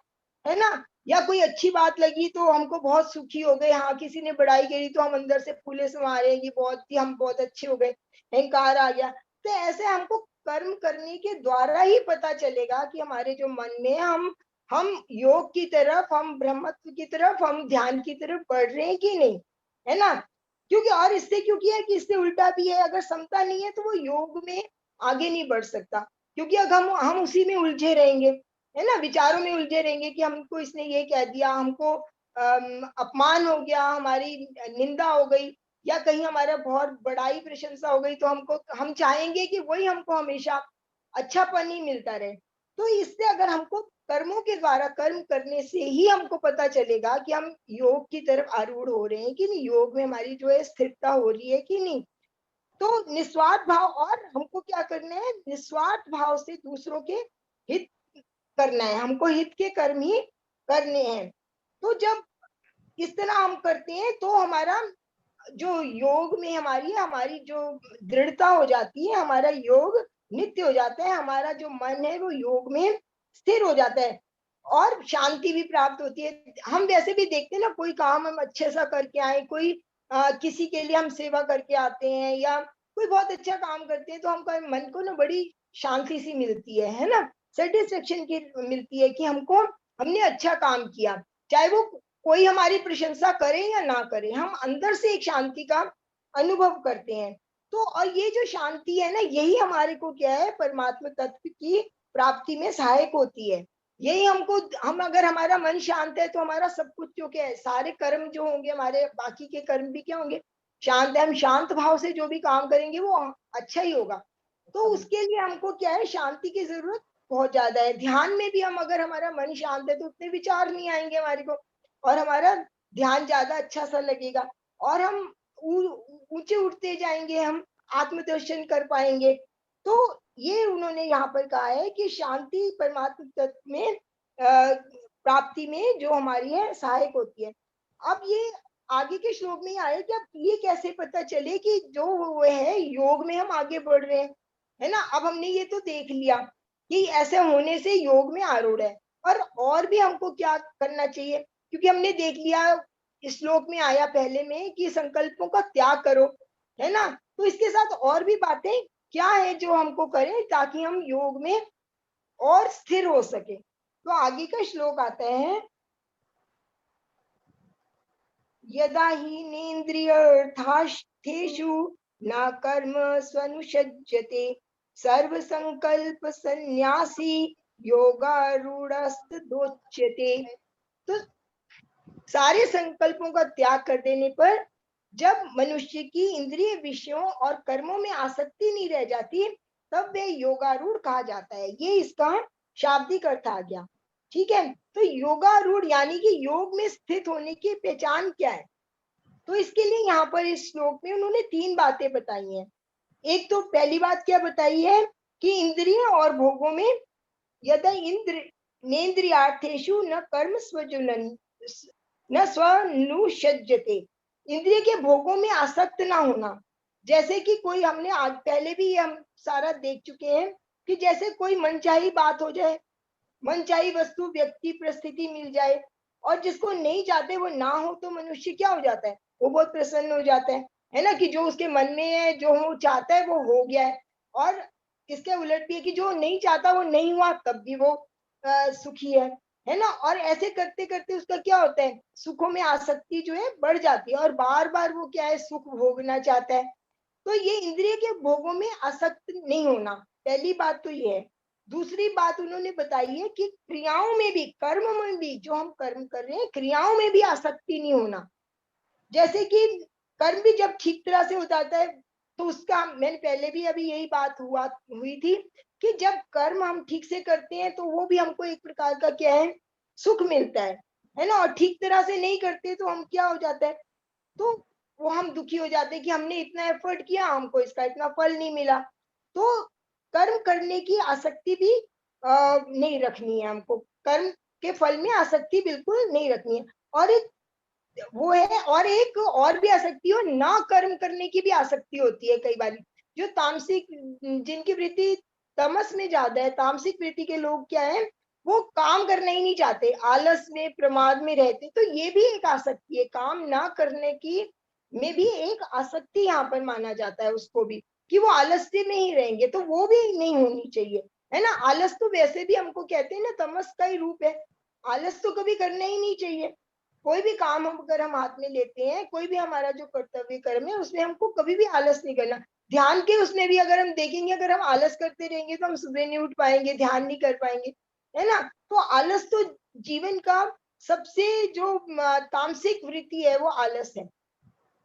है ना, या कोई अच्छी बात लगी तो हमको बहुत सुखी हो गए, हाँ किसी ने बड़ाई करी तो हम अंदर से फूले समारे हैं कि हम बहुत अच्छे हो गए, अहंकार आ गया। तो ऐसे हमको कर्म करने के द्वारा ही पता चलेगा कि हमारे जो मन में हम योग की तरफ, हम ब्रह्मत्व की तरफ, हम ध्यान की तरफ बढ़ रहे हैं कि नहीं, है ना। क्योंकि और इससे क्योंकि है कि इससे उल्टा भी है, अगर समता नहीं है तो वो योग में आगे नहीं बढ़ सकता, क्योंकि अगर हम उसी में उलझे रहेंगे, है ना, विचारों में उलझे रहेंगे कि हमको इसने ये कह दिया, हमको अपमान हो गया, हमारी निंदा हो गई, या कहीं हमारा बहुत बड़ाई प्रशंसा हो गई, तो हम चाहेंगे कि वही हमको हमेशा अच्छापन ही मिलता रहे। तो इससे अगर हमको कर्मों के द्वारा, कर्म करने से ही हमको पता चलेगा कि हम योग की तरफ आरूढ़ हो रहे हैं कि नहीं, योग में हमारी जो है स्थिरता हो रही है कि नहीं। तो निस्वार्थ भाव, और हमको क्या करना है, निस्वार्थ भाव से दूसरों के हित करना है, हमको हित के कर्म ही करने हैं। तो जब इस तरह हम करते हैं तो हमारा जो योग में हमारी जो दृढ़ता हो जाती है, हमारा योग नित्य हो जाता है, हमारा जो मन है वो योग में स्थिर हो जाता है, और शांति भी प्राप्त होती है। हम वैसे भी देखते हैं ना, कोई काम हम अच्छे सा करके आए, कोई किसी के लिए हम सेवा करके आते हैं, या कोई बहुत अच्छा काम करते हैं, तो हमको मन को ना बड़ी शांति सी मिलती है ना, सेटिस्फेक्शन की मिलती है कि हमने अच्छा काम किया, चाहे वो कोई हमारी प्रशंसा करे या ना करे, हम अंदर से एक शांति का अनुभव करते हैं। तो और ये जो शांति है ना, यही हमारे को क्या है, परमात्मा तत्व की प्राप्ति में सहायक होती है। यही हम अगर हमारा मन शांत है तो हमारा सब कुछ जो क्या है, सारे कर्म जो होंगे हमारे, बाकी के कर्म भी क्या होंगे, शांत है। हम शांत भाव से जो भी काम करेंगे वो अच्छा ही होगा। तो उसके लिए हमको क्या है, शांति की जरूरत बहुत ज्यादा है। ध्यान में भी हम अगर हमारा मन शांत है तो उतने विचार नहीं आएंगे हमारे को, और हमारा ध्यान ज्यादा अच्छा सा लगेगा, और हम ऊंचे उठते जाएंगे, हम आत्मदर्शन कर पाएंगे। तो ये उन्होंने यहाँ पर कहा है कि शांति परमात्मा तत्व में प्राप्ति में जो हमारी है सहायक होती है। अब ये आगे के श्लोक में आए कि अब ये कैसे पता चले कि जो वो है योग में हम आगे बढ़ रहे हैं, है ना। अब हमने ये तो देख लिया कि ऐसे होने से योग में आरूढ़ है, और भी हमको क्या करना चाहिए, क्योंकि हमने देख लिया इस श्लोक में आया पहले में कि संकल्पों का त्याग करो, है ना। तो इसके साथ और भी बातें क्या है जो हमको करें ताकि हम योग में और स्थिर हो सके। तो आगे का श्लोक आता है, यदा ही नेन्द्रियर्थार्थेषु न कर्म स्वनुषज्यते सर्व संकल्प संन्यासी योगारूढ़स्तदोच्यते। तो सारे संकल्पों का त्याग कर देने पर जब मनुष्य की इंद्रिय विषयों और कर्मों में आसक्ति नहीं रह जाती, तब वे योगारूढ़ कहा जाता है। ये इसका शाब्दिक अर्थ आ गया, ठीक है। तो योगारूढ़ यानी कि योग में स्थित होने की पहचान क्या है, तो इसके लिए यहाँ पर इस श्लोक में उन्होंने 3 बातें बताई हैं। एक तो पहली बात क्या बताई है कि इंद्रिय और भोगों में यदा नेन्द्रियार्थेषु न कर्म स्वजुनन न स्वनुषज्यते, इंद्रिय के भोगों में आसक्त ना होना। जैसे कि कोई, हमने आज पहले भी हम सारा देख चुके हैं कि जैसे कोई मनचाही बात हो जाए, मनचाही वस्तु व्यक्ति परिस्थिति मिल जाए, और जिसको नहीं चाहते वो ना हो, तो मनुष्य क्या हो जाता है, वो बहुत प्रसन्न हो जाता है ना, कि जो उसके मन में है, जो वो चाहता है वो हो गया है। और इसके उलट भी है कि जो नहीं चाहता वो नहीं हुआ, तब भी वो सुखी है ना। और ऐसे करते करते उसका क्या होता है, सुखों में आसक्ति जो है बढ़ जाती है, और बार बार वो क्या है, सुख भोगना चाहता है। तो ये इंद्रिय के भोगों में आसक्त नहीं होना, पहली बात तो ये है। दूसरी बात उन्होंने बताई है कि क्रियाओं में भी, कर्म में भी, जो हम कर्म कर रहे हैं क्रियाओं में भी आसक्ति नहीं होना। जैसे कि कर्म भी जब ठीक तरह से हो जाता है, तो उसका, मैंने पहले भी अभी यही बात हुई थी कि जब कर्म हम ठीक से करते हैं तो वो भी हमको एक प्रकार का क्या है, सुख मिलता है ना। और ठीक तरह से नहीं करते तो हम क्या हो जाता है, तो वो हम दुखी हो जाते हैं कि हमने इतना एफर्ट किया, हमको इसका इतना फल नहीं मिला। तो कर्म करने की आसक्ति भी नहीं रखनी है हमको, कर्म के फल में आसक्ति बिल्कुल नहीं रखनी है। और एक वो है, और एक और भी आसक्ति हो, ना कर्म करने की भी आसक्ति होती है कई बार। जो तामसिक, जिनकी वृत्ति तमस में ज्यादा है, तामसिक वृत्ति के लोग क्या है, वो काम करना ही नहीं चाहते, आलस में प्रमाद में रहते। तो ये भी एक आसक्ति है, काम ना करने की में भी एक आसक्ति यहाँ पर माना जाता है उसको भी, कि वो आलस्य में ही रहेंगे, तो वो भी नहीं होनी चाहिए, है ना। आलस तो वैसे भी हमको कहते हैं ना, तमस का ही रूप है। आलस तो कभी करना ही नहीं चाहिए। कोई भी काम हम अगर हम हाथ में लेते हैं, कोई भी हमारा जो कर्तव्य कर्म है, उसमें हमको कभी भी आलस नहीं करना। ध्यान के उसमें भी अगर हम देखेंगे, अगर हम आलस करते रहेंगे तो हम सुबह नहीं उठ पाएंगे, ध्यान नहीं कर पाएंगे, है ना। तो आलस तो जीवन का सबसे जो तामसिक वृत्ति है वो आलस है।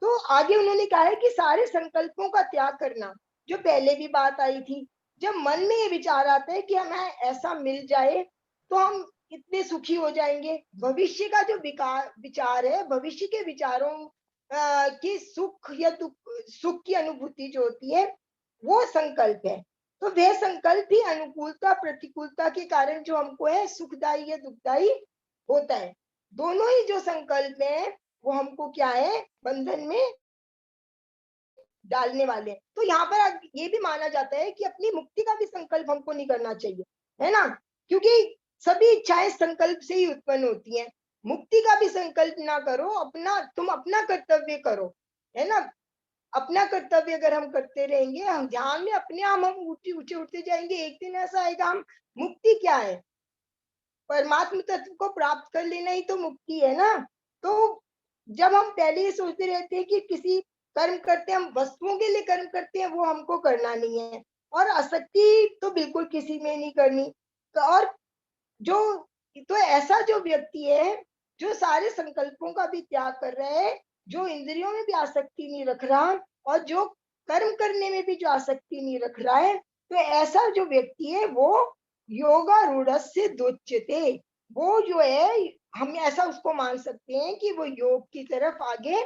तो आगे उन्होंने कहा है कि सारे संकल्पों का त्याग करना, जो पहले भी बात आई थी। जब मन में ये विचार आता है कि हमें ऐसा मिल जाए तो हम इतने सुखी हो जाएंगे, भविष्य का जो विचार है, भविष्य के विचारों की सुख या दुख, सुख की अनुभूति जो होती है वो संकल्प है। तो वह संकल्प ही अनुकूलता प्रतिकूलता के कारण जो हमको है सुखदायी या दुखदायी होता है। दोनों ही जो संकल्प है वो हमको क्या है, बंधन में डालने वाले हैं। तो यहाँ पर ये भी माना जाता है कि अपनी मुक्ति का भी संकल्प हमको नहीं करना चाहिए, है ना, क्योंकि सभी इच्छाएं संकल्प से ही उत्पन्न होती हैं। मुक्ति का भी संकल्प ना करो, तुम अपना कर्तव्य करो, है ना। अपना कर्तव्य अगर हम करते रहेंगे, हम ध्यान में अपने आप हम ऊंचे ऊंचे उठते जाएंगे, एक दिन ऐसा आएगा हम, मुक्ति क्या है, परमात्म तत्व को प्राप्त कर लेना ही तो मुक्ति है ना। तो जब हम पहले ये सोचते रहते हैं कि किसी कर्म करते हैं, हम वस्तुओं के लिए कर्म करते हैं, वो हमको करना नहीं है, और आसक्ति तो बिल्कुल किसी में नहीं करनी। और जो तो ऐसा जो व्यक्ति है जो सारे संकल्पों का भी त्याग कर रहा है, जो इंद्रियों में भी आसक्ति नहीं रख रहा, और जो कर्म करने में भी जो आसक्ति नहीं रख रहा है, तो ऐसा जो व्यक्ति है वो योगारूढ़स्य दुच्यते, वो जो है हम ऐसा उसको मान सकते हैं कि वो योग की तरफ आगे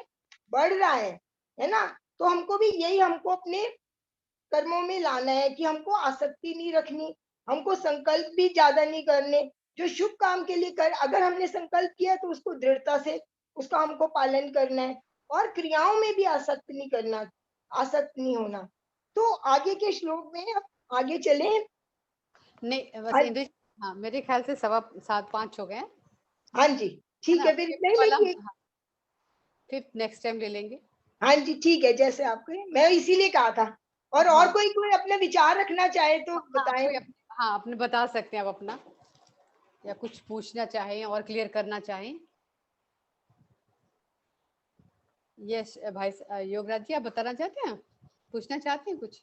बढ़ रहा है ना। तो हमको भी यही, हमको अपने कर्मों में लाना है कि हमको आसक्ति नहीं रखनी, हमको संकल्प भी ज्यादा नहीं करने, जो शुभ काम के लिए कर, अगर हमने संकल्प किया तो उसको दृढ़ता से उसका हमको पालन करना है, और क्रियाओं में भी आसक्त नहीं करना, आसक्त नहीं होना। तो आगे के श्लोक में हम आगे चले। नहीं बस इंदु जी, हाँ मेरे ख्याल से 7:15 हो गए हैं। हाँ जी ठीक है, फिर फिर नहीं वाला लेंगे। हाँ, फिर नेक्स्ट टाइम ले लेंगे। हाँ जी ठीक है, जैसे आपके, मैं इसीलिए कहा था। और हाँ कोई अपने विचार रखना चाहे तो बताएं। हाँ अपने बता सकते हैं आप अपना, या कुछ पूछना चाहें और क्लियर करना चाहें। यस भाई योगराज जी, आप बताना चाहते हैं, पूछना चाहते हैं कुछ?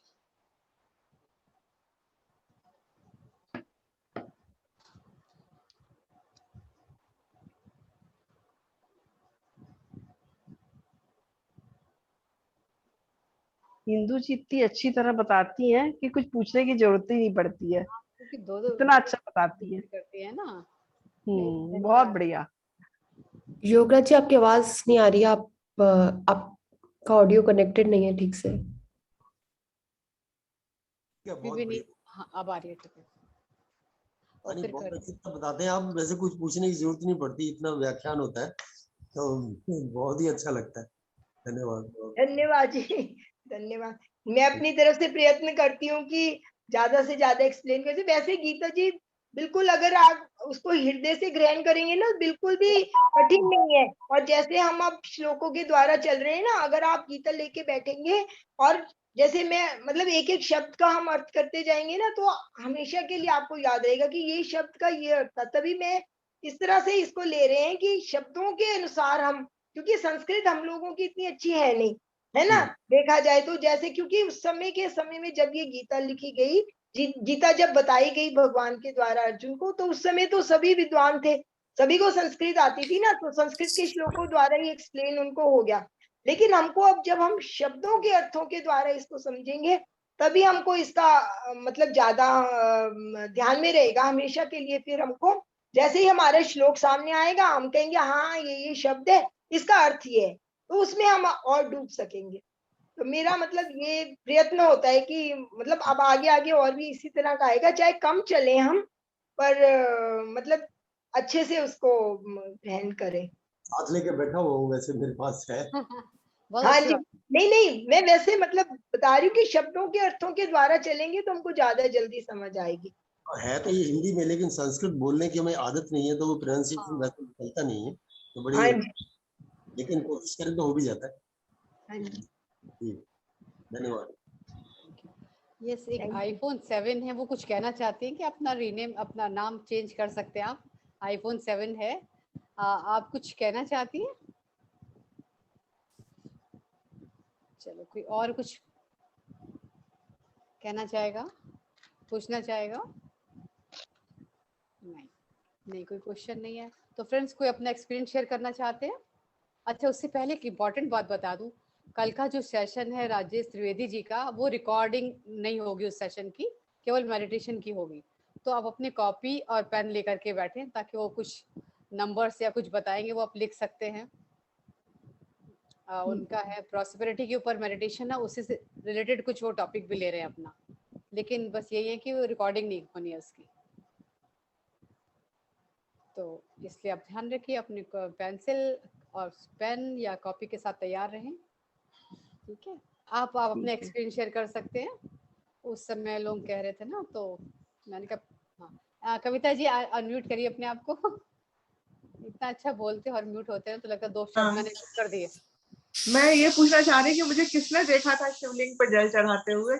हिंदू जी इतनी अच्छी तरह बताती हैं कि कुछ पूछने की जरूरत ही नहीं पड़ती है, क्योंकि दो इतना अच्छा बताती है। करती है ना। बहुत बढ़िया। योगराज जी आपकी आवाज नहीं आ रही है, आपका ऑडियो कनेक्टेड नहीं है ठीक से। अभी भी नहीं, हाँ अब आ रही है, ठीक है। और फिर बहुत अच्छी तरह बताते हैं आप, वैसे कुछ पूछने की जरूरत नहीं पड़ती, इतना व्याख्यान होता है तो बहुत ही अच्छा लगता है। धन्यवाद। धन्यवाद जी, धन्यवाद। मैं अपनी तरफ से प्रयत्न करती हूँ कि ज्यादा से ज्यादा एक्सप्लेन कर। वैसे गीता जी बिल्कुल, अगर आप उसको हृदय से ग्रहण करेंगे ना, बिल्कुल भी कठिन नहीं है। और जैसे हम अब श्लोकों के द्वारा चल रहे हैं ना, अगर आप गीता लेके बैठेंगे और जैसे मैं मतलब एक एक शब्द का हम अर्थ करते जाएंगे ना, तो हमेशा के लिए आपको याद रहेगा कि ये शब्द का ये अर्थ था। तभी मैं इस तरह से इसको ले रहे हैं कि शब्दों के अनुसार हम, क्योंकि संस्कृत हम लोगों की इतनी अच्छी है नहीं, है ना, देखा जाए तो। जैसे क्योंकि उस समय के समय में जब ये गीता लिखी गई, गीता जब बताई गई भगवान के द्वारा अर्जुन को, तो उस समय तो सभी विद्वान थे, सभी को संस्कृत आती थी ना, तो संस्कृत के श्लोकों द्वारा ही एक्सप्लेन उनको हो गया। लेकिन हमको अब जब हम शब्दों के अर्थों के द्वारा इसको समझेंगे, तभी हमको इसका मतलब ज्यादा ध्यान में रहेगा हमेशा के लिए। फिर हमको जैसे ही हमारा श्लोक सामने आएगा, हम कहेंगे हाँ ये शब्द है, इसका अर्थ ये है, तो उसमें हम और डूब सकेंगे। तो मेरा मतलब ये प्रयत्न होता है कि मतलब अब आगे आगे और भी इसी तरह का आएगा, चाहे कम चले हम, पर मतलब अच्छे से उसको ग्रहण करें। साथ लेके बैठा हुआ हूँ, वैसे मेरे पास है। बहुत हाँ अच्छी जी, बात। नहीं मैं वैसे मतलब बता रही हूँ कि शब्दों के अर्थों के द्वारा चलेंगे तो हमको ज्यादा जल्दी समझ आएगी। है तो ये हिंदी में, लेकिन संस्कृत बोलने की हमें आदत नहीं है, तो वो प्रोनाउंसिएशन हाँ वैसे निकलता नहीं है, तो हाँ बड़ी, जी, लेकिन कोशिश करें तो हो भी जाता है। हाँ जी, जी, धन्यवाद। यस, एक थैंक यू। आईफोन 7 है, वो कुछ कहना चाहते हैं कि अपना रीनेम, अपना नाम चेंज कर सकते हैं आप। आईफोन 7 है, आप कुछ कहना चाहती हैं? चलो, कोई और कुछ कहना चाहेगा, पूछना चाहेगा? नहीं कोई क्वेश्चन नहीं है। तो फ्रेंड्स, कोई अपना एक्सपीरियंस शेयर करना चाहते हैं? अच्छा, उससे पहले एक इम्पॉर्टेंट बात बता दूं, कल का जो सेशन है राजेश त्रिवेदी जी का, वो रिकॉर्डिंग नहीं होगी उस सेशन की, केवल मेडिटेशन की होगी। तो आप अपनी कॉपी और पेन लेकर के बैठें, ताकि वो कुछ नंबर्स या कुछ बताएंगे वो आप लिख सकते हैं। उनका है प्रॉस्पेरिटी के ऊपर मेडिटेशन है, उसी से रिलेटेड कुछ वो टॉपिक भी ले रहे हैं अपना, लेकिन बस यही है कि वो रिकॉर्डिंग नहीं होनी है उसकी। तो इसलिए आप ध्यान रखिए, अपनी पेंसिल और पेन या कॉपी के साथ तैयार रहें, ठीक है। आप अपने एक्सपीरियंस शेयर कर सकते हैं। उस समय लोग कह रहे थे ना, तो मैंने कहा हाँ। कविता जी अनम्यूट करिए अपने आप को। इतना अच्छा बोलते हैं और म्यूट होते हैं तो लगता है 2 शब्द मैंने कर दिए। मैं ये पूछना चाह रही कि मुझे किसने देखा था शिवलिंग पर जल चढ़ाते हुए?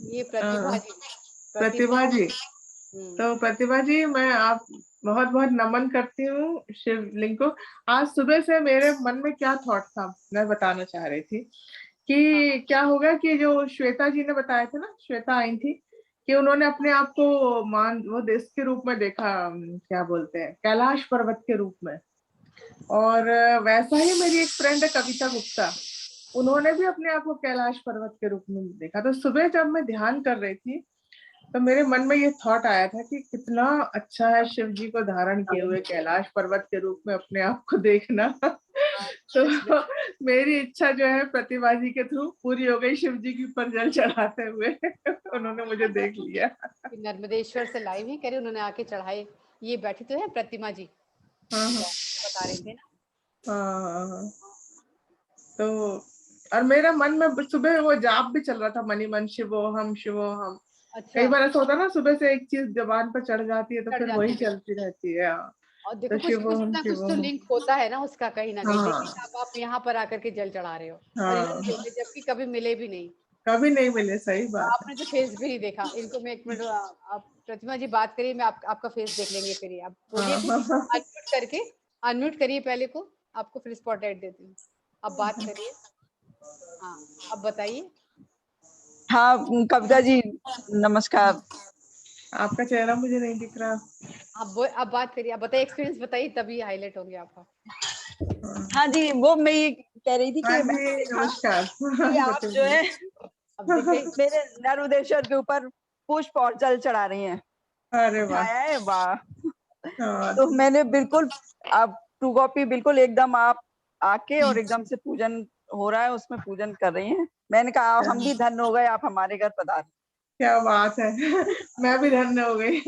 ये प्रतिभा जी। प्रतिभा जी। हम्म, तो प्रतिभा जी, मैं आप बहुत बहुत नमन करती हूँ शिवलिंग को। आज सुबह से मेरे मन में क्या थॉट था, मैं बताना चाह रही थी कि क्या होगा कि जो श्वेता जी ने बताया था ना, श्वेता आई थी कि उन्होंने अपने आप को वो देश के रूप में देखा, क्या बोलते हैं, कैलाश पर्वत के रूप में। और वैसा ही मेरी एक फ्रेंड है कविता गुप्ता, उन्होंने भी अपने आप को कैलाश पर्वत के रूप में देखा। तो सुबह जब मैं ध्यान कर रही थी तो मेरे मन में ये थॉट आया था कि कितना अच्छा है शिव जी को धारण किए हुए कैलाश पर्वत के रूप में अपने आप को देखना। तो मेरी इच्छा जो है प्रतिभा जी के थ्रू पूरी हो गई, शिव जी के ऊपर जल चढ़ाते हुए उन्होंने मुझे देख लिया। नर्मदेश्वर से लाइव ही करे, उन्होंने आके चढ़ाए। ये बैठी तो है प्रतिमा जी, हाँ हाँ बता रहे थे ना। हाँ। तो और मेरा मन में सुबह वो जाप भी चल रहा था, मनी मन शिवोहम शिवोहम। अच्छा, कई बार ऐसा होता है ना, सुबह से एक चीज जबान पर चढ़ जाती है तो चढ़ फिर जाती वही है। चलती रहती है। हाँ। और तो देखो कुछ शिवोहम ना कुछ तो शिवोहम। लिंक होता है ना उसका, कहीं ना कहीं। हाँ देखिए अब आप यहाँ पर आकर के जल चढ़ा रहे हो और हाँ इन्होंने मिले, जबकि कभी मिले भी नहीं। कभी नहीं मिले, सही बात है। आपने तो फेस भी नहीं देखा इनको। मैं एक मिनट, आप प्रतिमा जी बात करिए, मैं आपका फेस देख लेंगे फिर। आप बोलिए हाँ कुछ, हाँ अनम्यूट करके। अनम्यूट करिए पहले को, आपको फिर स्पॉटलाइट देती हूँ। अब बात करिए। हाँ, अब बताइए। हाँ कविता जी नमस्कार। आपका चेहरा मुझे नहीं दिख रहा। अब बात करिए, आप बताइए, एक्सपीरियंस बताइए, तभी हाईलाइट होंगे आपका। हाँ जी, वो मैं ये कह रही थी हाँ कि जी मैंने देखा नमस्कार। कि आप जो है अब दिख गई। मेरे नर्मदेश्वर के ऊपर पुष्प और जल चढ़ा रही हैं। अरे वाह। उठाया है, वाह। हाँ, तो मैंने बिल्कुल, आप टू कॉपी बिल्कुल एकदम आप आके और एकदम से पूजन हो रहा है, उसमें पूजन कर रही हैं। मैंने कहा हम भी धन्य हो गए, आप हमारे घर पधार। क्या बात है। मैं भी धन्य हो गई।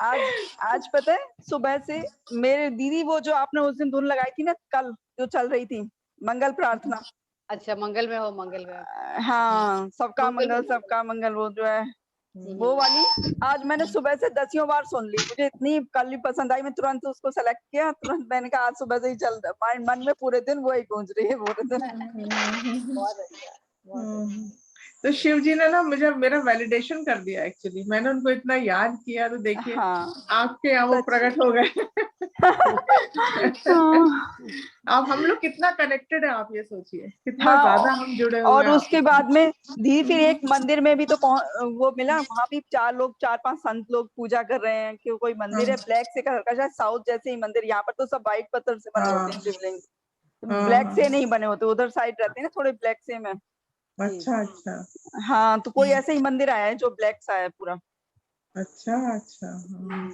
आज आज पता है सुबह से मेरे दीदी, वो जो आपने उस दिन धुन लगाई थी ना कल, जो चल रही थी मंगल प्रार्थना। अच्छा, मंगल में हो, मंगल में। हाँ, सबका मंगल मंगल में। सबका मंगल, वो जो है वो वाली आज मैंने सुबह से 10 बार सुन ली। मुझे इतनी कल पसंद आई, मैं तुरंत उसको सेलेक्ट किया, तुरंत मैंने कहा आज सुबह से ही चल रहा है। मन में पूरे दिन वही गूंज रही है पूरे दिन। बहुत अच्छा, बहुत अच्छा। तो शिव जी ने ना मुझे मेरा वैलिडेशन कर दिया। एक्चुअली मैंने उनको इतना याद किया, तो देखिए हाँ आपके यहाँ वो सच। प्रकट हो गए। हाँ, अब हम लोग कितना कनेक्टेड है, आप ये सोचिए कितना हाँ, ज्यादा हम जुड़े हुए और हैं उसके आपस बाद में दी फिर एक मंदिर में भी तो वो मिला, वहां भी 4-5 संत लोग पूजा कर रहे हैं कि कोई मंदिर है ब्लैक से का शायद साउथ जैसे ही मंदिर। यहाँ पर तो सब व्हाइट पत्थर से बने होते हैं हाँ शिवलिंग, हाँ ब्लैक हाँ। से नहीं बने होते, उधर साइड रहते हैं ना थोड़े ब्लैक से में। जी। अच्छा अच्छा हाँ, तो कोई ऐसे ही मंदिर आया है जो ब्लैक सा है पूरा। अच्छा अच्छा। हाँ।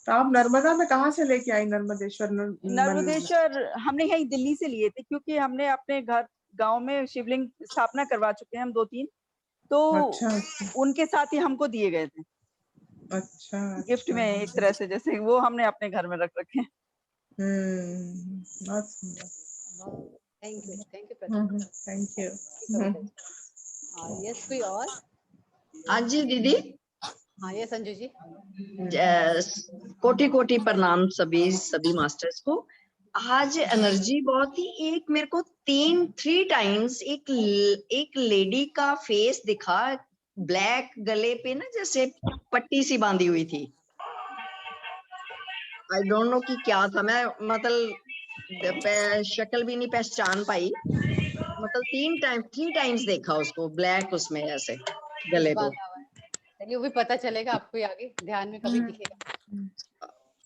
तो आप नर्मदा में कहाँ से लेके आई नर्मदेश्वर मंदिर? नर्मदेश्वर हमने यहीं दिल्ली से लिए थे, क्योंकि हमने अपने घर गांव में शिवलिंग स्थापना करवा चुके हैं हम 2-3, तो अच्छा अच्छा उनके साथ ही हमको दिए गए थे अच्छा गिफ्ट अच्छा। में, एक तरह से जैसे वो हमने अपने घर में रख रखे हैं। बहुत सुंदर। Thank you Pratima. Thank you. Kavita ji. हाँ, यस, कोई और? हाँ जी दीदी, हाँ, ये संजू जी। कोटि कोटि प्रणाम सभी मास्टर्स को। आज एनर्जी बहुत ही, एक मेरे को 3 टाइम्स एक लेडी का फेस दिखा, ब्लैक, गले पे ना जैसे पट्टी सी बांधी हुई थी। आई डोंट नो कि क्या था, मैं मतलब शक्ल भी नहीं पहचान पाई। मतलब 3 टाइम्स देखा उसको, ब्लैक उसमें ऐसे कुछ गले पे। बांधा हुआ है। चलिए, वो भी पता चलेगा आपको ही आगे, ध्यान में कभी दिखेगा।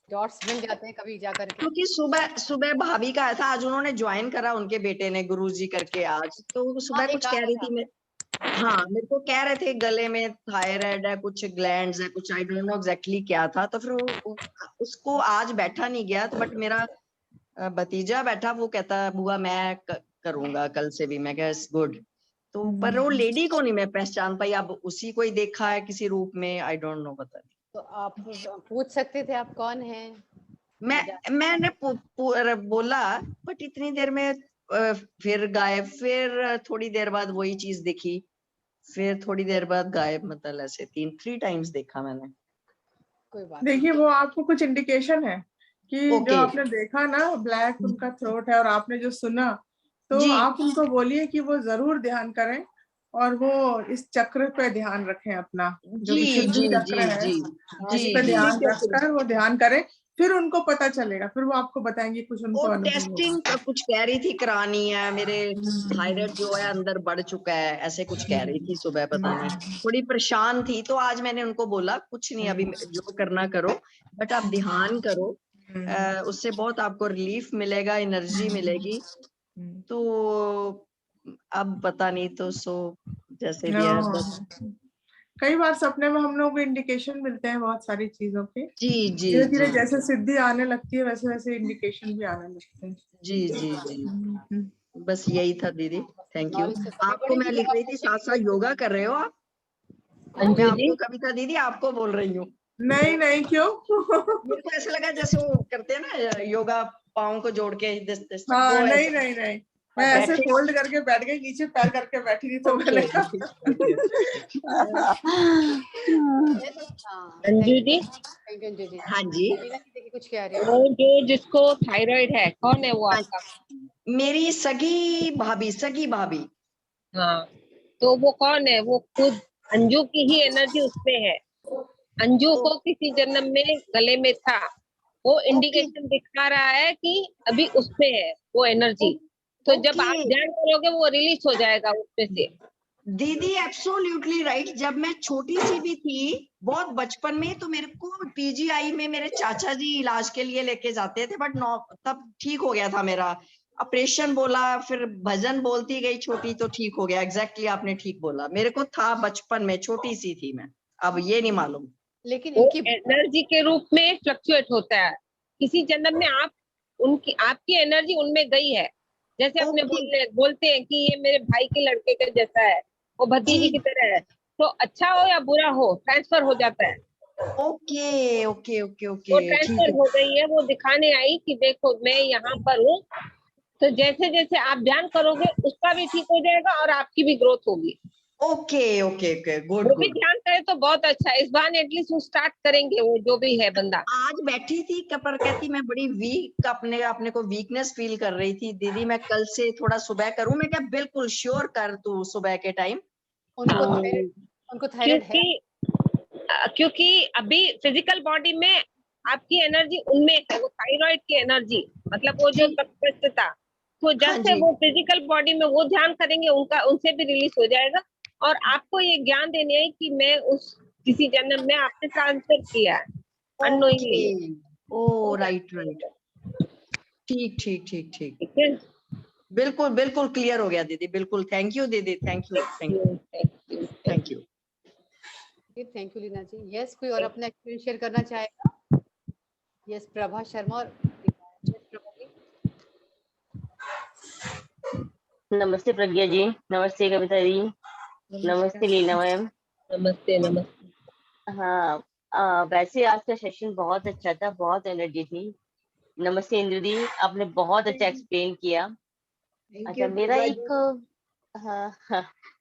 डॉट्स मिल जाते हैं कभी जा करके। क्योंकि सुबह सुबह भाभी का आया था, आज उन्होंने ज्वाइन करा, उनके बेटे ने गुरुजी करके आज, तो हाँ, सुबह एक कुछ आ कह रहा रही था। थी। मैं हाँ, मेरे को कह रहे थे गले में थायराइड है, कुछ ग्लैंड्स है, कुछ आई डोंट नो एग्जैक्टली क्या था। तो फिर उसको आज बैठा नहीं गया, तो बट मेरा भतीजा बैठा, वो कहता बुआ मैं करूंगा कल से भी। मैं कहा गुड। तो पर वो लेडी को नहीं मैं पहचान पाई, अब उसी को ही देखा है किसी रूप में, आई डोंट नो, पता नहीं। तो आप पूछ सकते थे आप कौन हैं। मैंने बोला, बट इतनी देर में फिर गायब, फिर थोड़ी देर बाद वही चीज दिखी, फिर थोड़ी देर बाद गायब। मतलब ऐसे 3 टाइम्स देखा मैंने। कोई बात नहीं। देखिए वो आपको कुछ इंडिकेशन है कि जो ओके। आपने देखा ना, ब्लैक उनका थ्रोट है, और आपने जो सुना तो जी आप उनको बोलिए कि वो जरूर ध्यान करें और वो इस चक्र पे ध्यान रखें अपना, जो जी विशुद्धि जी चक्र जी है जी इस जी पे जी ध्यान रखकर वो ध्यान करें, फिर उनको पता चलेगा, फिर वो आपको बताएंगे, कुछ वो उनको अनुभव टेस्टिंग होगा। कुछ कह रही थी करानी है, मेरे थायराइड जो है अंदर बढ़ चुका है, ऐसे कुछ कह रही थी सुबह, पता नहीं थोड़ी परेशान थी। तो आज मैंने उनको बोला कुछ नहीं, अभी जो करना करो, बट आप ध्यान करो, उससे बहुत आपको रिलीफ मिलेगा, एनर्जी मिलेगी। तो अब पता नहीं, तो सो जैसे भी है बस। कई बार सपने में हम लोग को इंडिकेशन मिलते हैं बहुत सारी चीजों के, जी जी धीरे धीरे जी जैसे सिद्धि आने लगती है वैसे वैसे इंडिकेशन भी आने लगते हैं। जी जी जी बस यही था दीदी, थैंक यू। नॉलेज तो तभी आपको मैं बढ़ेगी लिख जब रही आप थी खुद साथ साथ योगा कर रहे हो आप? मैं अंजू जी, आपको कविता दीदी आपको बोल रही हूँ। नहीं नहीं, क्यों? मेरे को ऐसा लगा जैसे वो करते हैं ना योगा, पाँव को जोड़ के हाँ, वो नहीं ऐसे नहीं नहीं, मैं ऐसे बैठे। फोल्ड करके बैठ गई, नीचे पैर करके बैठी थी तो ओके मैंने कहा हाँ, अंजू जी, थैंक यू अंजू जी। हाँ जी, लीना जी देखिए कुछ कह रही है। वो जो जिसको थायराइड है, कौन है वो हाँ, आपका? मेरी सगी भाभी, सगी भाभी। हाँ, तो वो कौन है? वो खुद अंजू की ही एनर्जी उसमें है। अंजू ओ- को किसी जन्म में गले में था, वो ओके इंडिकेशन दिखा रहा है कि अभी उसमें है वो एनर्जी। तो जब ओके आप ध्यान करोगे वो रिलीज हो जाएगा उसमें से। दीदी, एब्सोल्युटली राइट। जब मैं छोटी सी भी थी, बहुत बचपन में, तो मेरे को पीजीआई में मेरे चाचा जी इलाज के लिए लेके जाते थे, बट तब ठीक हो गया था मेरा। ऑपरेशन बोला, फिर भजन बोलती गई छोटी, तो ठीक हो गया। एग्जैक्टली आपने ठीक बोला, मेरे को था बचपन में, छोटी सी थी मैं, अब ये नहीं मालूम। लेकिन वो इनकी एनर्जी के रूप में फ्लक्चुएट होता है। किसी जन्म में आप उनकी आपकी एनर्जी उनमें गई है। जैसे अपने ओके बोलते हैं कि ये मेरे भाई के लड़के के जैसा है, वो भतीजी जी की तरह है, तो अच्छा हो या बुरा हो ट्रांसफर हो जाता है। ओके ओके ओके वो ओके ठीक ट्रांसफर है। हो गई है, वो दिखाने आई कि देखो मैं यहाँ पर हूँ। तो जैसे जैसे आप ध्यान करोगे उसका भी ठीक हो जाएगा और आपकी भी ग्रोथ होगी। ओके ओके ओके गुड वो भी गुड। ध्यान करे तो बहुत अच्छा है। इस बार एटलीस्ट वो स्टार्ट करेंगे, वो जो भी है बंदा। आज बैठी थी पर कहती मैं बड़ी वीक, अपने अपने को वीकनेस फील कर रही थी। दीदी मैं कल से थोड़ा सुबह करूं? मैं क्या बिल्कुल श्योर कर तू सुबह के टाइम। उनको थायराइड है। क्योंकि अभी फिजिकल बॉडी में आपकी एनर्जी उनमें है, वो थायराइड की एनर्जी, मतलब वो जो ठीक, तत्व था। तो हाँ जैसे जी वो फिजिकल बॉडी में वो ध्यान करेंगे, उनका उनसे भी रिलीज हो जाएगा। और आपको ये ज्ञान देने है कि मैं उस किसी जन्म में आपने ट्रांसफर किया है ओके। अननोइंगली। ओ राइट राइट, ठीक ठीक ठीक ठीक, ठीक है। बिल्कुल बिल्कुल क्लियर हो गया दीदी, बिल्कुल। थैंक यू दीदी, thank you thank you thank you. Thank you Leena ji. Yes, कोई और अपना एक्सपीरियंस शेयर करना चाहेगा? यस, प्रभा शर्मा और yes, प्रभा जी। नमस्ते प्रज्ञा जी, नमस्ते कविता जी, नमस्ते लीना मैम। नमस्ते नमस्ते। हाँ, वैसे आज का सेशन बहुत अच्छा था, बहुत एनर्जी थी। नमस्ते इंदु दी, आपने बहुत अच्छा एक्सप्लेन किया। अच्छा, मेरा एक हाँ,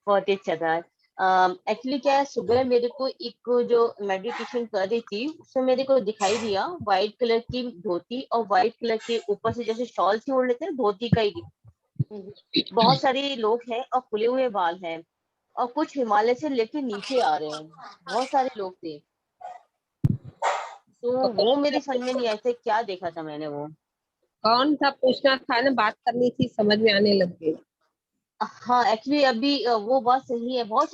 बहुत ही अच्छा था। एक्चुअली क्या है, सुबह मेरे को एक जो मेडिटेशन कर रही थी उसमें मेरे को दिखाई दिया व्हाइट कलर की धोती और व्हाइट कलर के ऊपर से जैसे शॉल से ओढ़ लेते हैं धोती का ही। बहुत सारे लोग हैं और खुले हुए बाल हैं और कुछ हिमालय से लेके नीचे आ रहे हैं, बहुत सारे लोग थे। तो वो मेरी समझ में नहीं आया था क्या देखा था मैंने वो। कौन था पूछना था ना, बात करनी थी, समझ में आने लग गई। हाँ एक्चुअली अभी वो बात सही है, बहुत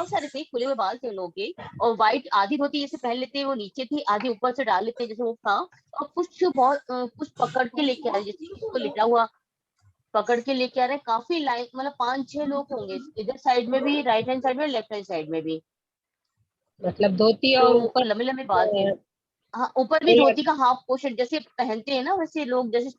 सारे थे, खुले हुए बाल थे उन लोगों के, और व्हाइट आधी धोती जैसे पहन लेते हैं वो नीचे थी, आधी ऊपर से डाल लेते हैं जैसे वो था। और कुछ पकड़ के लेके आ रहे, जैसे किसी को लिटा हुआ पकड़ के लेके आ रहे हैं। काफी लाइन, मतलब 5-6 लोग होंगे, इधर साइड में भी, राइट हैंड साइड में, लेफ्ट हैंड साइड में भी। मतलब धोती तो और ऊपर लंबे लंबे बाल थे। हाँ, ऊपर भी धोती का हाफ पोर्शन जैसे पहनते हैं ना, वैसे लोग जैसे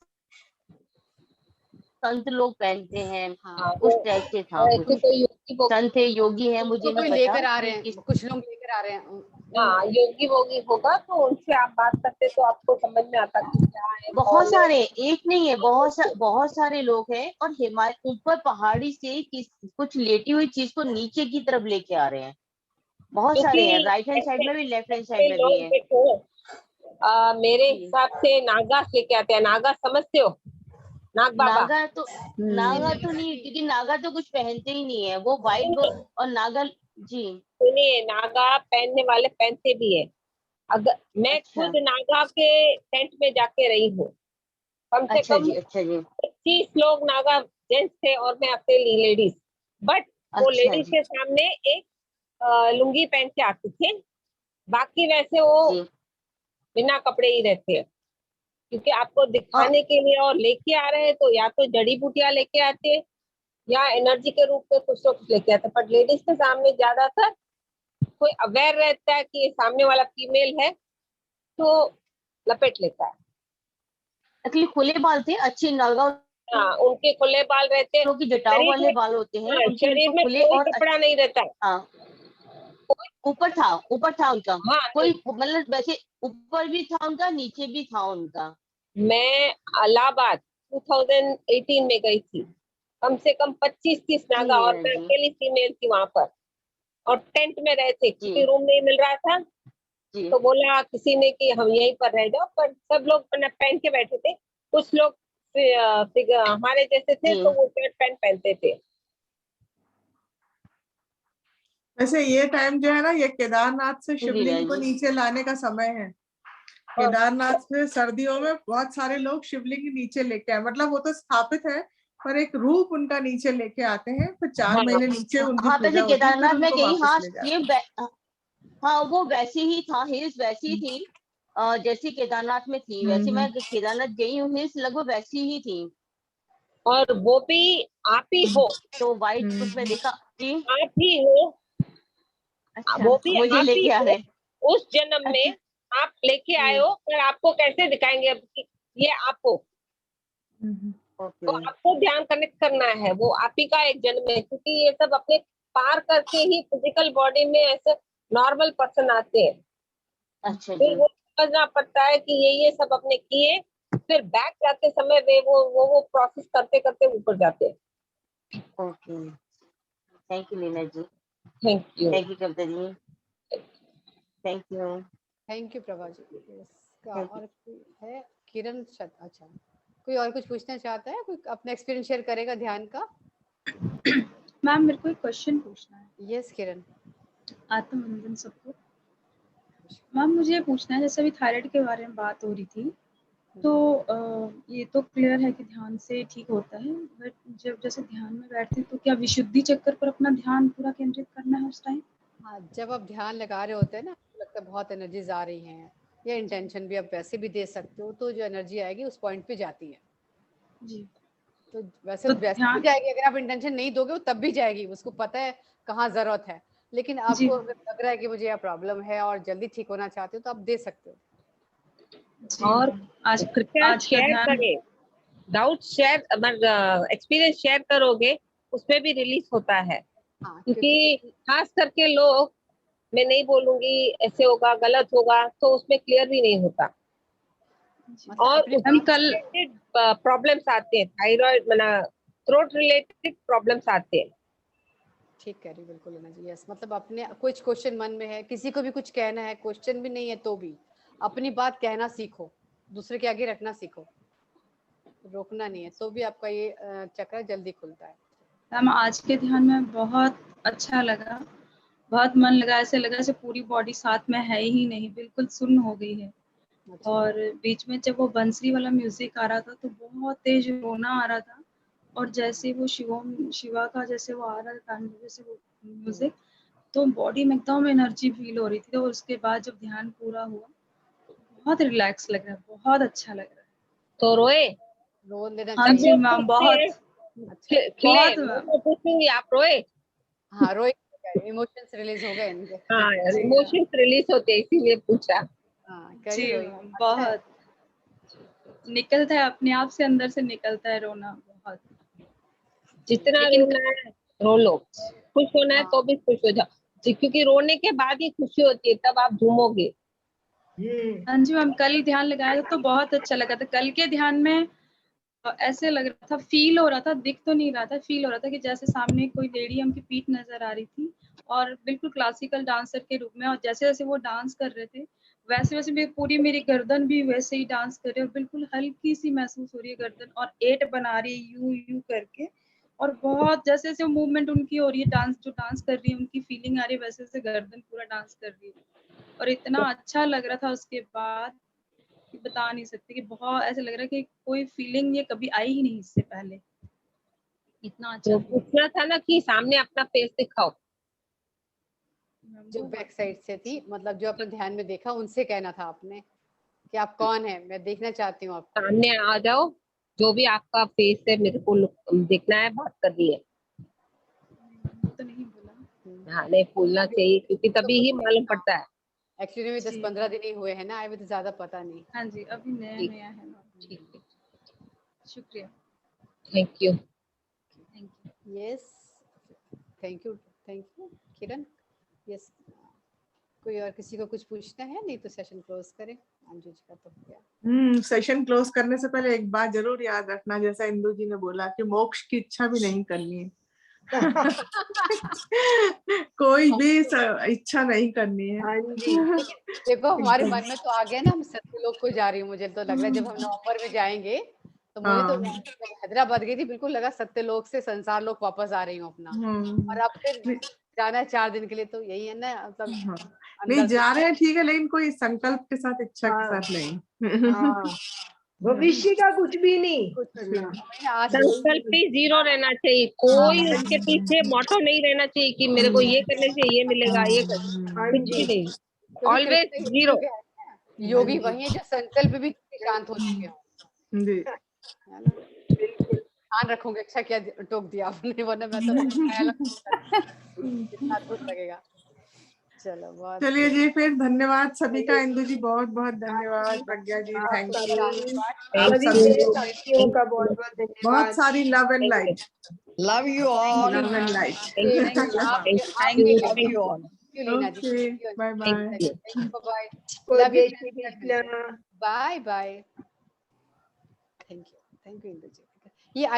संत लोग पहनते हैं, हाँ, उस टाइप से था कुछ। ऐसे कोई योगी संत है, योगी है, मुझे तो नहीं कोई पता लेकर आ रहे कि हैं, किस। कुछ लोग लेकर आ रहे हैं। हाँ, योगी वोगी होगा तो उनसे आप बात करते तो आपको समझ में आता कि क्या है बहुत कौन है। सारे, एक नहीं है, बहुत सारे लोग हैं, और हिमालय ऊपर पहाड़ी से कुछ लेटी हुई चीज को नीचे की तरफ लेके आ रहे हैं। बहुत सारे हैं, क्योंकि राइट हैंड साइड ऐसे में भी, लेफ्ट हैंड ऐसे साइड में भी लोग है। देखो, मेरे हिसाब से नागा लेके आते हैं। नागा समझते हो? नाग बाबा। नागा तो नहीं, क्योंकि नागा तो कुछ पहनते ही नहीं है, वो व्हाइट और नागा। जी सुनिए, नागा पहनने वाले पहनते भी है। अगर मैं अच्छा खुद नागा के टेंट में जाके रही हूँ, कम से अच्छा कम जी, अच्छा जी, 25 लोग नागा जेंट्स थे और मैं अकेली लेडीज। बट वो अच्छा लेडीज जी, के सामने एक लुंगी पहन के आते थे, बाकी वैसे वो जी बिना कपड़े ही रहते हैं, क्योंकि आपको और दिखाने के लिए और लेके आ रहे हैं तो या तो जड़ी बूटियां लेके आते हैं या एनर्जी के रूप में कुछ ना कुछ लेके आते हैं। पर लेडीज के सामने ज्यादातर कोई अवेयर रहता है कि ये सामने वाला फीमेल है तो लपेट लेता है। असली खुले बाल थे अच्छे नागा हाँ, उनके खुले बाल रहते हैं, की जटाओं शरीर वाले में, बाल होते हैं हाँ, उनके, शरीर बिल्कुल में खुले कोई और कपड़ा नहीं रहता है। हाँ, ऊपर था उनका, हाँ, कोई मतलब वैसे ऊपर भी था उनका, नीचे भी था उनका। मैं इलाहाबाद 2018 में गई थी, कम से कम 25-30 जी नागा, और मीना मैं जी, अकेली फीमेल थी वहां पर, और टेंट में रहे थे क्योंकि जी रूम नहीं मिल रहा था। जी तो बोला किसी ने कि हम यहीं पर रह जाओ, पर सब लोग अपना पहन के बैठे थे। कुछ लोग हमारे जैसे थे जी तो वो शर्ट पैंट पहनते थे। वैसे ये टाइम जो है ना, ये केदारनाथ से जी मीना शिवलिंग को जी, नीचे लाने का समय है। केदारनाथ में सर्दियों में बहुत सारे लोग शिवलिंग नीचे लेके आए, मतलब वो तो स्थापित है पर एक रूप उनका नीचे लेके आते हैं, फिर 4 हाँ, महीने नीचे उनकी हाँ पूजा वैसे होती है, फिर केदारनाथ में उनको गई, वापस हाँ ले ये जाते हैं। हाँ वो वैसे ही था, हिल्स वैसी थी जैसी केदारनाथ में थी, वैसे मैं केदारनाथ गई हूँ, हिल्स लगभग वैसी ही थी। और वो भी आप ही हो, तो व्हाइट उसमें देखा जी, आप ही हो, अच्छा वो भी मुझे आप ही लेके आ हो। रहे, उस जन्म अच्छा में आप लेके आए जी हो, पर आपको कैसे दिखाएंगे अब कि ये आप हो? तो ओके, आपको ध्यान कनेक्ट करना है, वो आप ही का एक जन्म है, क्योंकि ये सब अपने पार करके ही फिजिकल बॉडी में ऐसे नॉर्मल पर्सन आते हैं। अच्छा फिर जी, वो समझना पड़ता है कि ये सब अपने किए, फिर बैक जाते समय वे वो प्रोसेस करते करते ऊपर जाते हैं। Okay, thank you Meena ji, thank you. Thank you Kavita ji, thank you, thank you Prabha ji. इसका थैंक यू। और कोई है? किरण अच्छा, कोई और कुछ पूछना चाहता है? कोई अपना एक्सपीरियंस शेयर करेगा ध्यान का? मैम मेरे को एक क्वेश्चन पूछना है। यस किरण। आत्मवंदन सबको। मैम मुझे ये पूछना है, जैसे अभी थायराइड के बारे में बात हो रही थी, तो ये तो क्लियर है कि ध्यान से ठीक होता है, बट जब जैसे ध्यान में बैठते हैं तो क्या विशुद्धि चक्कर पर अपना ध्यान पूरा केंद्रित करना है उस टाइम? हाँ, जब आप ध्यान लगा रहे होते हैं ना, आपको लगता है बहुत एनर्जीज आ रही हैं, या इंटेंशन भी आप वैसे भी दे सकते हो, तो जो एनर्जी आएगी उस पॉइंट पे जाती है जी, तो वैसे तो वैसे भी जाएगी। अगर आप इंटेंशन नहीं दोगे वो तब भी जाएगी, उसको पता है कहाँ जरूरत है। लेकिन जी आपको अगर लग रहा है कि मुझे यह प्रॉब्लम है और जल्दी ठीक होना चाहते हो तो आप दे सकते हो। जी और मैम, आज कृपया आज का शेयर ध्यान, करें, डाउट शेयर, एक्सपीरियंस शेयर करोगे उसमें भी रिलीज होता है, हाँ, क्योंकि खास करके लोग, मैं नहीं बोलूंगी ऐसे होगा गलत होगा, तो उसमें क्लियर भी नहीं होता, मतलब और अपने हम उससे कल रिलेटेड प्रॉब्लम्स आते हैं, थायराइड थ्रोट रिलेटेड प्रॉब्लम्स आते हैं। ठीक कह रही, बिल्कुल होना चाहिए। यस, मतलब अपने कुछ क्वेश्चन मन में है, किसी को भी कुछ कहना है, क्वेश्चन भी नहीं है तो भी अपनी बात कहना सीखो, दूसरे के आगे रखना सीखो, रोकना नहीं है, तो भी आपका ये चक्र जल्दी खुलता है। मैम आज के ध्यान में बहुत अच्छा लगा, बहुत मन लगा, ऐसे लगा जैसे पूरी बॉडी साथ में है ही नहीं, बिल्कुल सुन्न हो गई है। अच्छा। और बीच में जब वो बंसरी वाला म्यूजिक आ रहा था तो बहुत तेज रोना आ रहा था, और जैसे वो शिवा का जैसे वो आ रहा था जैसे वो म्यूजिक, तो बॉडी में एकदम एनर्जी फील हो रही थी। और उसके बाद जब ध्यान पूरा हुआ बहुत रिलैक्स लग रहा है, बहुत अच्छा लग रहा है। तो रोए? रो लेना हाँ सब जी चाहिए। लोग मैम, पूछते हैं, बहुत खिले, बहुत मैं मैम। तो पूछूंगी आप रोए? हाँ, रोए, इमोशंस रिलीज हो गए इनके। हाँ यार, जी इमोशंस रिलीज होते हैं, इसीलिए पूछा। हाँ, जी करी रोई। मैम, अच्छा है। बहुत निकलता है अपने आप से, अंदर से निकलता है रोना बहुत। जितना लेकिन रोना है रो लो, खुश होना है हाँ, तो भी खुश हो जाओ, क्योंकि रोने के बाद ही खुशी होती है, तब आप झूमोगे। हाँ जी मैम, कल ध्यान लगाया था तो बहुत अच्छा लगा था। कल के ध्यान में ऐसे लग रहा था, फील हो रहा था, दिख तो नहीं रहा था, फील हो रहा था कि जैसे सामने कोई लेडी हमकी पीठ नजर आ रही थी और बिल्कुल क्लासिकल डांसर के रूप में, और जैसे जैसे वो डांस कर रहे थे वैसे वैसे मेरी गर्दन भी वैसे ही डांस कर रही है, और बिल्कुल हल्की सी महसूस हो रही है गर्दन, और 8 बना रही है यू यू करके, और बहुत जैसे जैसे मूवमेंट उनकी हो रही है, डांस कर रही है, उनकी फीलिंग आ रही है, वैसे वैसे गर्दन पूरा डांस कर रही है, और इतना अच्छा लग रहा था उसके बाद कि बता नहीं सकती, कि बहुत ऐसा लग रहा है कि कोई फीलिंग ये कभी आई ही नहीं इससे पहले, इतना अच्छा तो फील। पूछना था ना कि सामने अपना फेस दिखाओ। जो बैक साइड से थी, मतलब जो अपने ध्यान में देखा, उनसे कहना था आपने कि आप कौन है, मैं देखना चाहती हूँ आपको। सामने आ जाओ, जो भी आपका फेस है मेरे को देखना है, बात करनी है। तो नहीं बोला। हाँ, नहीं भूलना चाहिए, क्योंकि तभी ही मालूम पड़ता है। एक्चुअली में 10-15 दिन ही हुए हैं ना आए हुए, तो ज्यादा पता नहीं। हाँ जी, अभी नया ठीक। नया है। ठीक है, शुक्रिया। Thank you. Yes, thank you Kiran. Yes, कोई और किसी को कुछ पूछना है? नहीं तो सेशन क्लोज करें। अंजू जी का तो हो गया। सेशन क्लोज करने से पहले एक बात जरूर याद रखना, जैसा इंदु जी ने बोला कि मोक्ष की इच्छा भी नहीं करनी है। कोई भी इच्छा नहीं करनी है। हाँ जी। देखो हमारे मन में तो आ गया ना, हम सत्यलोक को जा रही हूँ, मुझे तो लग रहा है जब हम नवंबर में जाएंगे तो मुझे तो हैदराबाद गई थी, बिल्कुल लगा सत्यलोक से संसार लोक वापस आ रही हूँ अपना। और अब फिर जाना है 4 दिन के लिए, तो यही है ना, मतलब नहीं जा रहे हैं ठीक है, लेकिन कोई संकल्प के साथ, इच्छा के साथ नहीं। हाँ, भविष्य का कुछ भी नहीं। संकल्प ही 0 रहना चाहिए, कोई उसके पीछे मोटो नहीं रहना चाहिए कि मेरे को ये करने से ये मिलेगा, ये कुछ भी नहीं, ऑलवेज 0। योगी वही है जो संकल्प भी शांत हो चुके हो। जी, है ना, ध्यान रखूंगे। अच्छा क्या टोक दिया आपने, वरना मैं तो कितना अद्भुत लगेगा। चलो, बहुत चलिए जी, फिर धन्यवाद सभी का। इंदु जी बहुत बहुत धन्यवाद, प्रज्ञा जी थैंक यू, आप सभी सभी मेरे को साथियों का बहुत बहुत धन्यवाद। बहुत सारी love and light. Love you all. Love and light. Thank you all. Okay, bye bye. Bye. Love you, जय Shri Krishna. Bye bye. Thank you Indu ji. ये